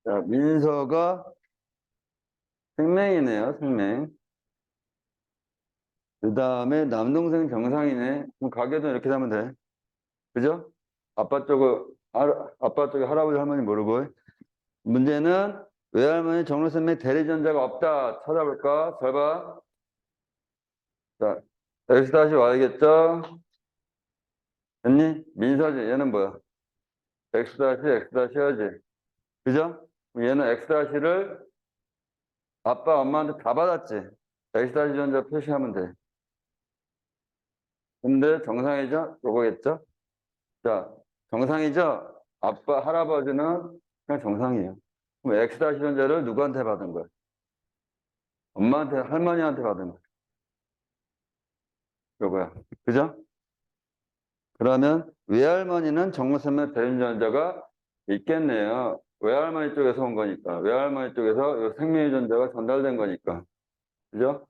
자, 민서가 생명이네요. 생명. 그 다음에 남동생 정상이네. 그럼 가게도 이렇게 하면 돼. 그죠? 아빠 쪽에 할아버지 할머니 모르고. 문제는 외할머니 정로선배 대리전자가 없다. 찾아볼까? 잘 봐. 자, X 다시 Y겠죠? 됐니? 민서지. 얘는 뭐야? X 다시 해야지. 그죠? 얘는 X 다시를 아빠, 엄마한테 다 받았지. X 다시 전자 표시하면 돼. 근데 정상이죠? 요거겠죠? 자, 정상이죠? 아빠, 할아버지는 그냥 정상이에요. 그럼 X 다시 전자를 누구한테 받은 거야? 엄마한테, 할머니한테 받은 거야. 요거야. 그죠? 그러면 외할머니는 정로선배 대리전자가 있겠네요. 외할머니 쪽에서 온 거니까. 외할머니 쪽에서 이 생명의 전자가 전달된 거니까. 그죠?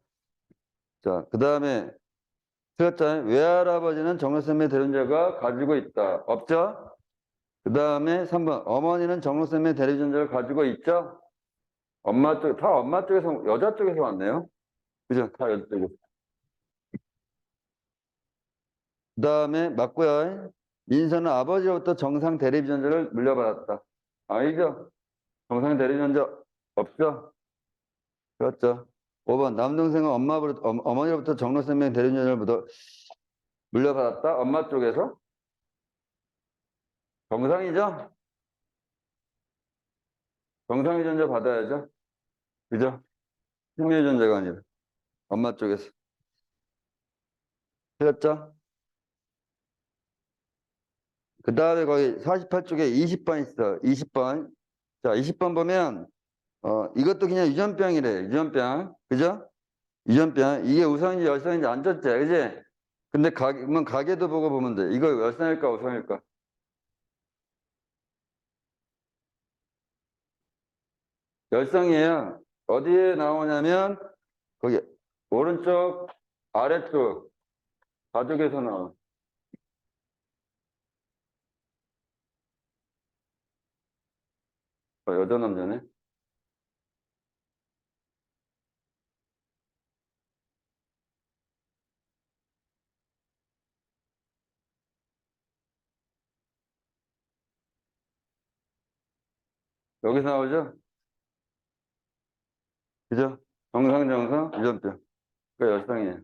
자, 그 다음에 틀렸잖아요. 외할아버지는 정로선배 대리전자가 가지고 있다. 없죠? 그 다음에 3번. 어머니는 정로선배 대리전자를 가지고 있죠? 다 엄마 쪽에서, 여자 쪽에서 왔네요. 그죠? 다 여자 쪽에서. 그 다음에 맞고요. 민서는 아버지로부터 정상 대리전자를 물려받았다. 아니죠? 정상 대리전자 없죠? 그렇죠. 5번. 남동생은 어머니로부터 정로생명 대리전자를 물려받았다. 엄마 쪽에서. 정상이죠? 정상의 전자 받아야죠. 그죠? 생명의 전자가 아니라. 엄마 쪽에서. 틀렸죠? 그 다음에 거기 48쪽에 20번 있어. 20번. 자, 20번 보면, 이것도 그냥 유전병이래. 유전병. 그죠? 유전병. 이게 우선인지 열선인지 안 졌지. 그지? 근데 그러면 가게도 보고 보면 돼. 이거 열선일까, 우선일까? 열성이에요. 어디에 나오냐면, 거기, 오른쪽, 아래쪽, 가족에서 나와. 여자, 남자네. 여기서 나오죠? 그죠? 정상, 유전병. 그 열성이에요.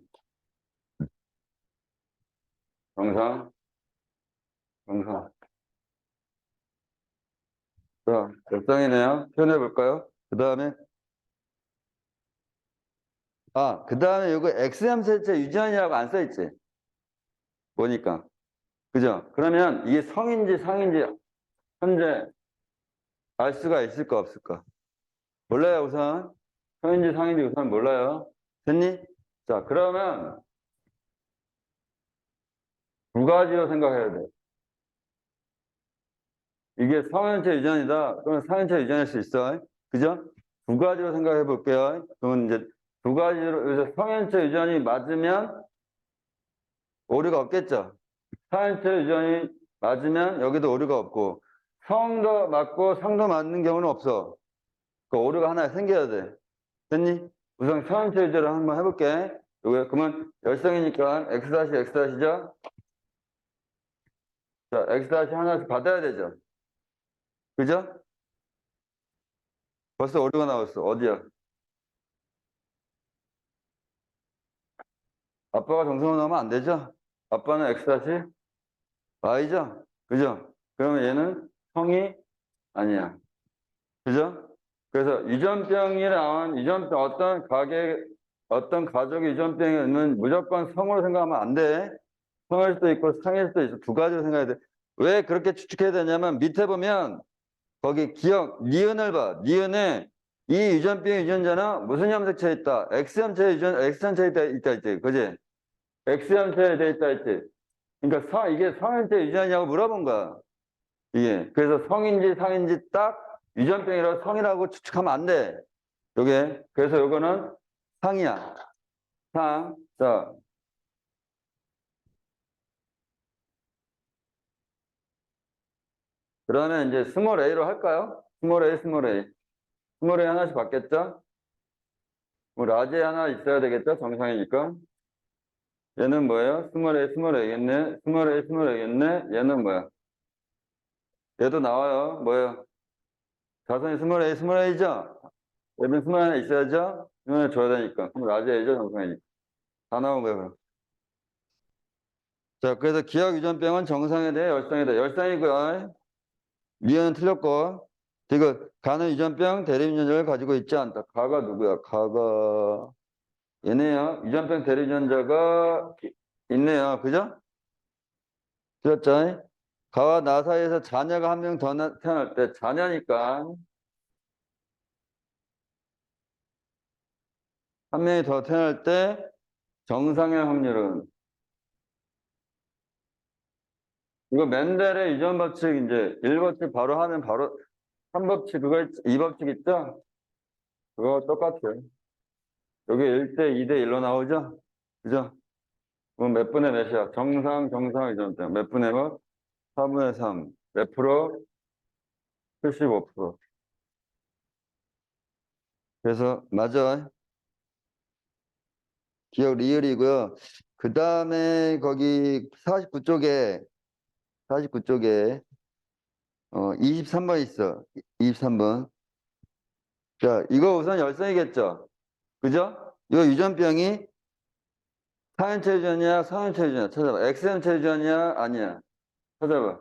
정상, 정상. 자, 열성이네요. 표현해 볼까요? 그 다음에 아, 그 다음에 이거 X함수체 유전이라고 안 써있지? 보니까. 그죠? 그러면 이게 성인지 상인지 현재 알 수가 있을까 없을까? 몰라요, 우선. 성인지 상인지 우선 몰라요. 됐니? 자, 그러면 두 가지로 생각해야 돼. 이게 성인체 유전이다. 그러면 상인체 유전일 수 있어. 그죠? 두 가지로 생각해 볼게요. 그러면 이제 두 가지로, 그래서 성인체 유전이 맞으면 오류가 없겠죠? 상인체 유전이 맞으면 여기도 오류가 없고, 성도 맞고 상도 맞는 경우는 없어. 그 오류가 하나 생겨야 돼. 됐니? 우선 상인체 유전을 한번 해볼게. 요거 그러면 열성이니까 X-X죠? 자, X- 하나씩 받아야 되죠? 그죠? 벌써 오류가 나왔어. 어디야? 아빠가 정성을 넣으면 안 되죠? 아빠는 X'Y죠? 그죠? 그러면 얘는 성이 아니야. 그죠? 그래서 유전병이랑 유전병 어떤 가족의 유전병은 무조건 성으로 생각하면 안 돼. 성일 수도 있고 상일 수도 있어. 두 가지로 생각해야 돼. 왜 그렇게 추측해야 되냐면 밑에 보면 거기 기억, 니은을 봐. 니은에 이 유전병 유전자는 무슨 염색체에 있다? X염체에 있다 있지. 그지? X염체에 돼 있다 있지. 그러니까 이게 성인체 유전이냐고 물어본 거야. 이게. 그래서 성인지 상인지 딱 유전병이라고 성이라고 추측하면 안 돼. 요게. 그래서 요거는 상이야. 상. 자, 그러면 이제 스몰 A로 할까요? 스몰 A, 스몰 A. 스몰 A 하나씩 받겠죠? 뭐 라지 하나 있어야 되겠죠? 정상이니까. 얘는 뭐예요? 스몰 A, 스몰 A겠네. 스몰 A, 스몰 A겠네. 얘는 뭐야? 얘도 나와요. 뭐예요? 자선이 스몰 A, 스몰 A죠? 얘는 스몰 하나 있어야죠? 이거는 줘야 되니까. 그럼 라지 A죠? 정상이니까. 다 나온 거예요. 자, 그래서 기억 유전병은 정상에 대해 열상에 대해 열상이고요. 미연은 틀렸고. 이거 가는 유전병 대리유전자를 가지고 있지 않다. 가가 누구야? 가가 얘네요. 유전병 대리유전자가 있네요. 그죠? 틀렸죠? 가와 나 사이에서 자녀가 한 명 더 태어날 때 자녀니까 한 명이 더 태어날 때 정상의 확률은 이거 맨델의 유전 법칙 이제 1법칙 바로 하면 바로 3법칙 그거 2법칙 있죠? 그거 똑같아요. 여기 1대 2대 1로 나오죠? 그죠? 그럼 몇 분의 몇이야? 정상 유전병 몇 분의 몇? 4분의 3. 몇 프로? 75%. 그래서 맞아. 기억 리을이고요. 그 다음에 거기 49쪽에 23번 있어. 23번. 자, 이거 우선 열성이겠죠? 그죠? 이거 유전병이 사연체 유전이야, 성연체 유전이야? 찾아봐. X연체 유전이야? 아니야. 찾아봐.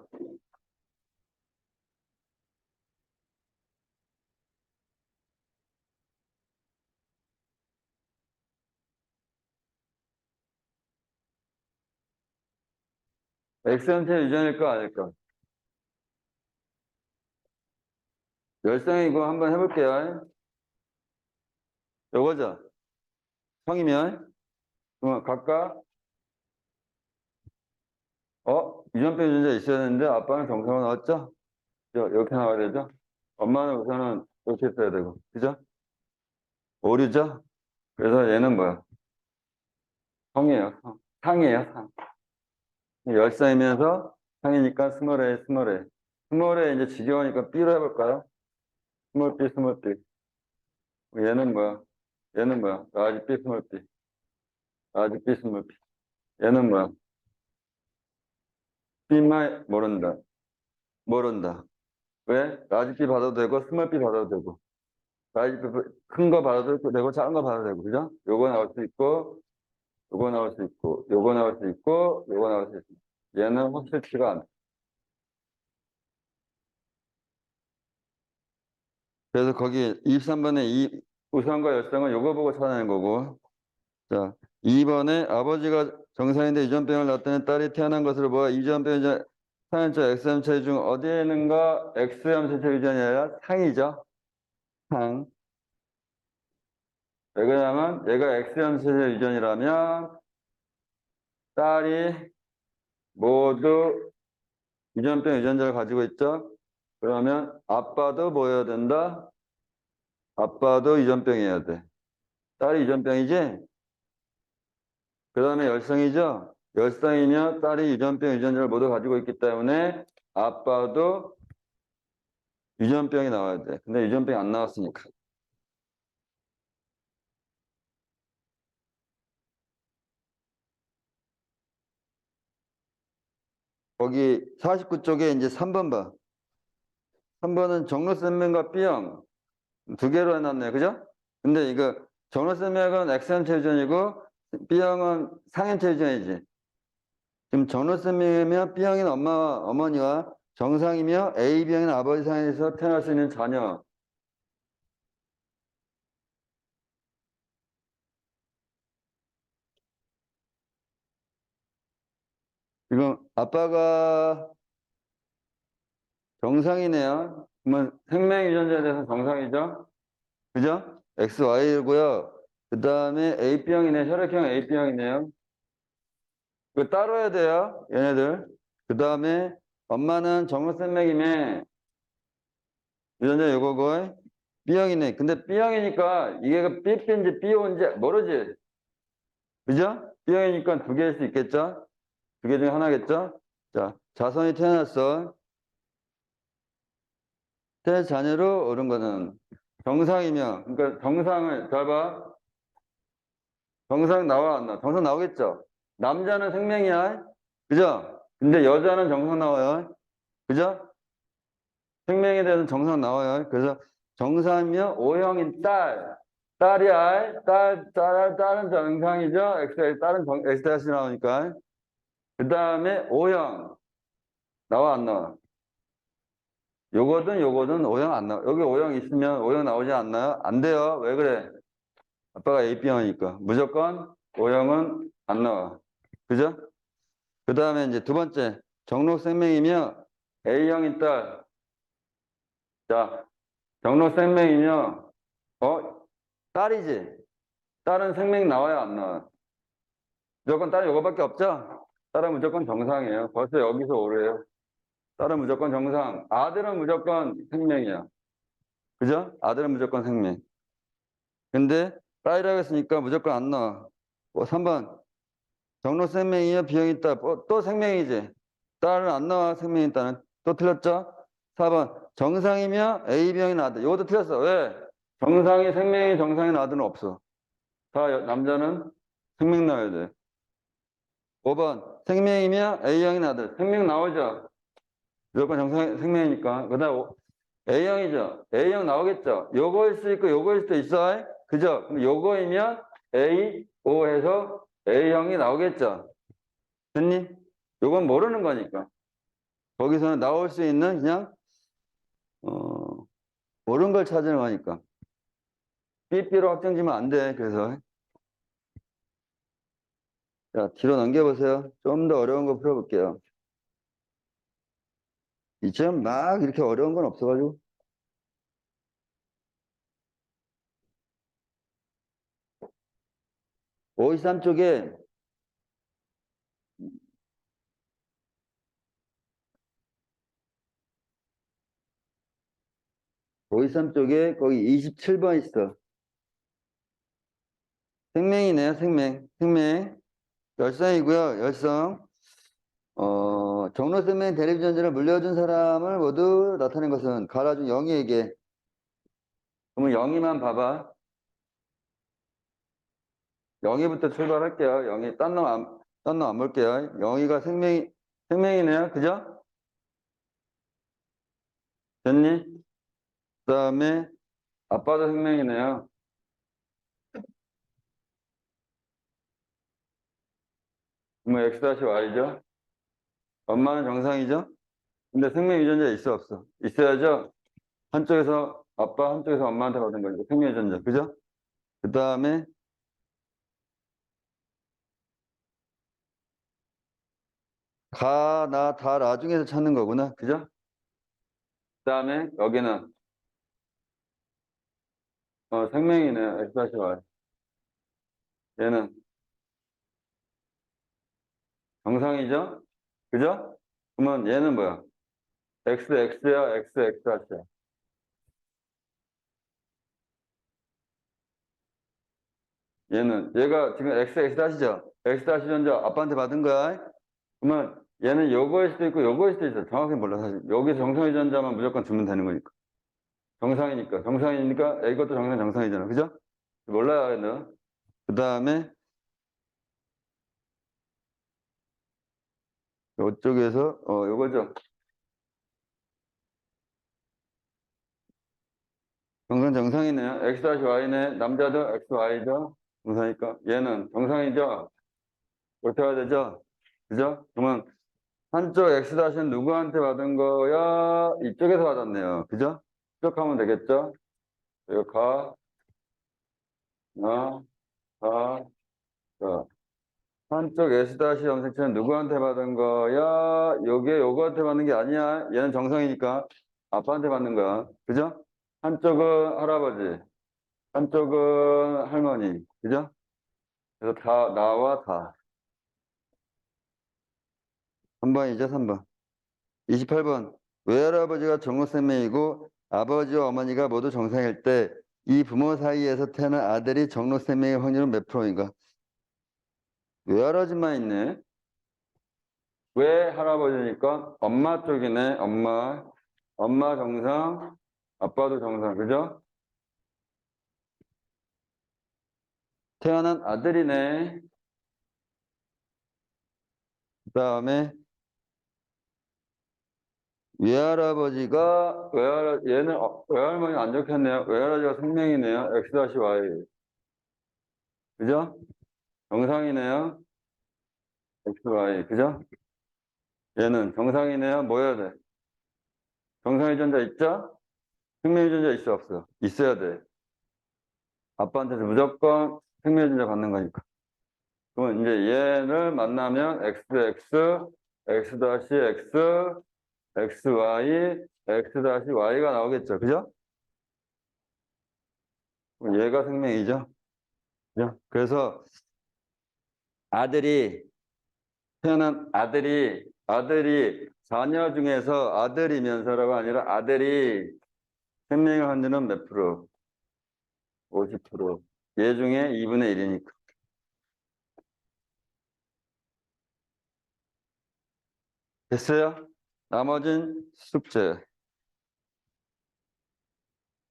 X연체 유전일까, 아닐까? 열성이고 한번 해볼게요. 요거죠? 성이면? 그러면 각각, 유전병 유전자 있어야 되는데 아빠는 정상으로 나왔죠? 이렇게 나와야 되죠? 엄마는 우선은 이렇게 써야 되고. 그죠? 오류죠? 그래서 얘는 뭐야? 성이에요. 성. 상이에요, 상. 열상이면서 상이니까 스몰에, 스몰에. 스몰에 이제 지겨우니까 B로 해볼까요? 스몰 B, 스몰 B. 얘는 뭐야? 얘는 뭐야? 라지 B, 스몰 B. 라지 B, 스몰 B. 얘는 뭐야? B만 모른다. 모른다. 왜? 라지 B 받아도 되고, 스몰 B 받아도 되고. 라지 B 큰 거 받아도 되고, 작은 거 받아도 되고, 그죠? 요거 나올 수 있고, 요거 나올 수 있고, 요거 나올 수 있고, 요거 나올 수 있고. 얘는 확실치가 않다. 그래서 거기 23번에 이 우상과 열성은 요거 보고 찾아낸 거고, 자, 2번에 아버지가 정상인데 유전병을 나타낸 딸이 태어난 것으로 보아 유전병 상현자 X염 체중 어디에 있는가? X염 체중 유전이 아니라 상이죠. 상. 왜 그러냐면 얘가 X염 체중 유전이라면 딸이 모두 유전병 유전자를 가지고 있죠. 그러면 아빠도 뭐 해야 된다? 아빠도 유전병이어야 돼. 딸이 유전병이지? 그 다음에 열성이죠? 열성이며 딸이 유전병 유전자를 모두 가지고 있기 때문에 아빠도 유전병이 나와야 돼. 근데 유전병이 안 나왔으니까. 거기 49쪽에 이제 3번 봐. 3번은 정로센맥과 B형 두 개로 해놨네. 그죠? 근데 이거 정로센맥은 X형체 유전이고 B형은 상형체 유전이지. 지금 정로센맥이며 B형인 엄마와 어머니와 정상이며 AB형인 아버지 상에서 태어날 수 있는 자녀. 지금 아빠가 정상이네요. 그러면 생명 유전자에 대해서 정상이죠? 그죠? XY고요. 그 다음에 AB형이네. 혈액형 AB형이네요. 이거 따로 해야 돼요. 얘네들. 그 다음에 엄마는 정로센맥이네. 유전자 요거고 B형이네. 근데 B형이니까 이게 B인지 BO인지 모르지? 그죠? B형이니까 두 개일 수 있겠죠? 두 개 중에 하나겠죠? 자, 자손이 태어났어. 자녀로 옳은 거는 정상이며, 그러니까 정상을, 잘 봐. 정상 나와, 안 나와? 정상 나오겠죠? 남자는 생명이야. 그죠? 근데 여자는 정상 나와요. 그죠? 생명에 대해서 정상 나와요. 그래서 정상이며 O형인 딸. 딸이 딸은 정상이죠? 딸은 X 나오니까. 그 다음에 O형. 나와, 안 나와? 요거든 O형 안 나와. 여기 O형 있으면 O형 나오지 않나요? 안 돼요. 왜 그래? 아빠가 AB형이니까. 무조건 O형은 안 나와. 그죠? 그 다음에 이제 두 번째. 정록 생명이며 A형인 딸. 자, 정록 생명이며, 딸이지? 딸은 생명 나와야 안 나와? 무조건 딸은 요거밖에 없죠? 딸은 무조건 정상이에요. 벌써 여기서 오래요. 딸은 무조건 정상. 아들은 무조건 생명이야. 그죠? 아들은 무조건 생명. 근데 딸이라고 했으니까 무조건 안 나와. 3번. 정로 생명이요, 비형이 있다. 또 생명이지. 딸은 안 나와, 생명이 있다는. 또 틀렸죠? 4번. 정상이며 A병이 나다. 이것도 틀렸어. 왜? 정상이 생명이 정상인 아들은 없어. 다 남자는 생명 나와야 돼. 5번. 생명이며 A형인 아들. 생명 나오죠? 무조건 정상 생명이니까. 그 다음 A형이죠? A형 나오겠죠? 요거일 수 있고 요거일 수도 있어. 그죠? 그럼 요거이면 A, O 해서 A형이 나오겠죠? 됐니? 요건 모르는 거니까. 거기서는 나올 수 있는 그냥 모르는 걸 찾으는 거니까. 삐삐로 확정지면 안 돼. 그래서 자, 뒤로 넘겨보세요. 좀 더 어려운 거 풀어볼게요. 이쯤 막 이렇게 어려운 건 없어가지고. 523쪽에 523쪽에 거기 27번 있어. 생명이네요. 생명. 열성이고요. 열성. 정로생명 대립전제를 물려준 사람을 모두 나타낸 것은 가라준 영희에게. 그러면 영희만 봐봐. 영희부터 출발할게요. 영희 딴 놈 안 볼게요. 영희가 생명이네요. 그죠? 됐니? 그 다음에 아빠도 생명이네요. 그러면 X-Y죠? 엄마는 정상이죠? 근데 생명 유전자 있어 없어? 있어야죠? 한쪽에서 아빠, 한쪽에서 엄마한테 받은 거니까 생명 유전자. 그죠? 그 다음에 가, 나, 다 나중에서 찾는 거구나. 그죠? 그 다음에 여기는 생명이네. X-Y. 얘는 정상이죠? 그죠? 그러면 얘는 뭐야? X, X야, X, X 하트야. 얘가 지금 X, X 다시죠? X 다시 전자 아빠한테 받은 거야. 그러면 얘는 요거일 수도 있고 요거일 수도 있어. 정확히 몰라, 사실. 여기서 정상의 전자만 무조건 주면 되는 거니까. 정상이니까. 정상이니까 이것도 정상이잖아. 그죠? 몰라요, 얘는. 그 다음에 이쪽에서, 요거죠. 정상이네요. X-Y네. 남자도 XY죠. 정상이니까. 얘는 정상이죠. 어떻게 해야 되죠? 그죠? 그러면 한쪽 X-는 누구한테 받은 거야? 이쪽에서 받았네요. 그죠? 이쪽 하면 되겠죠? 이거 가, 자. 한쪽 S-염색체는 누구한테 받은 거야? 요거한테 받는 게 아니야. 얘는 정상이니까 아빠한테 받는 거야. 그죠? 한쪽은 할아버지, 한쪽은 할머니. 그죠? 그래서 다, 나와 다. 3번이죠, 3번. 28번. 외할아버지가 정로생명이고 아버지와 어머니가 모두 정상일 때 이 부모 사이에서 태어난 아들이 정로생명의 확률은 몇 프로인가? 외할아버지만 있네. 왜 할아버지니까? 엄마 쪽이네, 엄마. 엄마 정상, 아빠도 정상, 그죠? 태어난 아들이네. 그 다음에 얘는 외할머니 안 좋겠네요. 외할아버지가 생명이네요. X-Y. 그죠? 정상이네요. XY. 그죠? 얘는 정상이네요. 뭐 해야 돼? 정상 유전자 있죠? 생명 유전자 있어, 없어? 있어야 돼. 아빠한테서 무조건 생명 유전자 받는 거니까. 그러면 이제 얘를 만나면 XX, X-X, XY, X-Y가 나오겠죠. 그죠? 그럼 얘가 생명이죠. 그죠? 그래서 태어난 아들이 자녀 중에서 아들이면서라고 아니라 아들이 생명의 확률은 몇 프로? 50%. 얘 중에 2분의 1이니까. 됐어요? 나머진 숙제.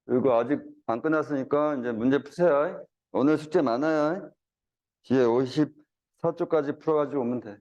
이거 아직 안 끝났으니까 이제 문제 푸세요. 오늘 숙제 많아요. 뒤에 54쪽까지 풀어가지고 오면 돼.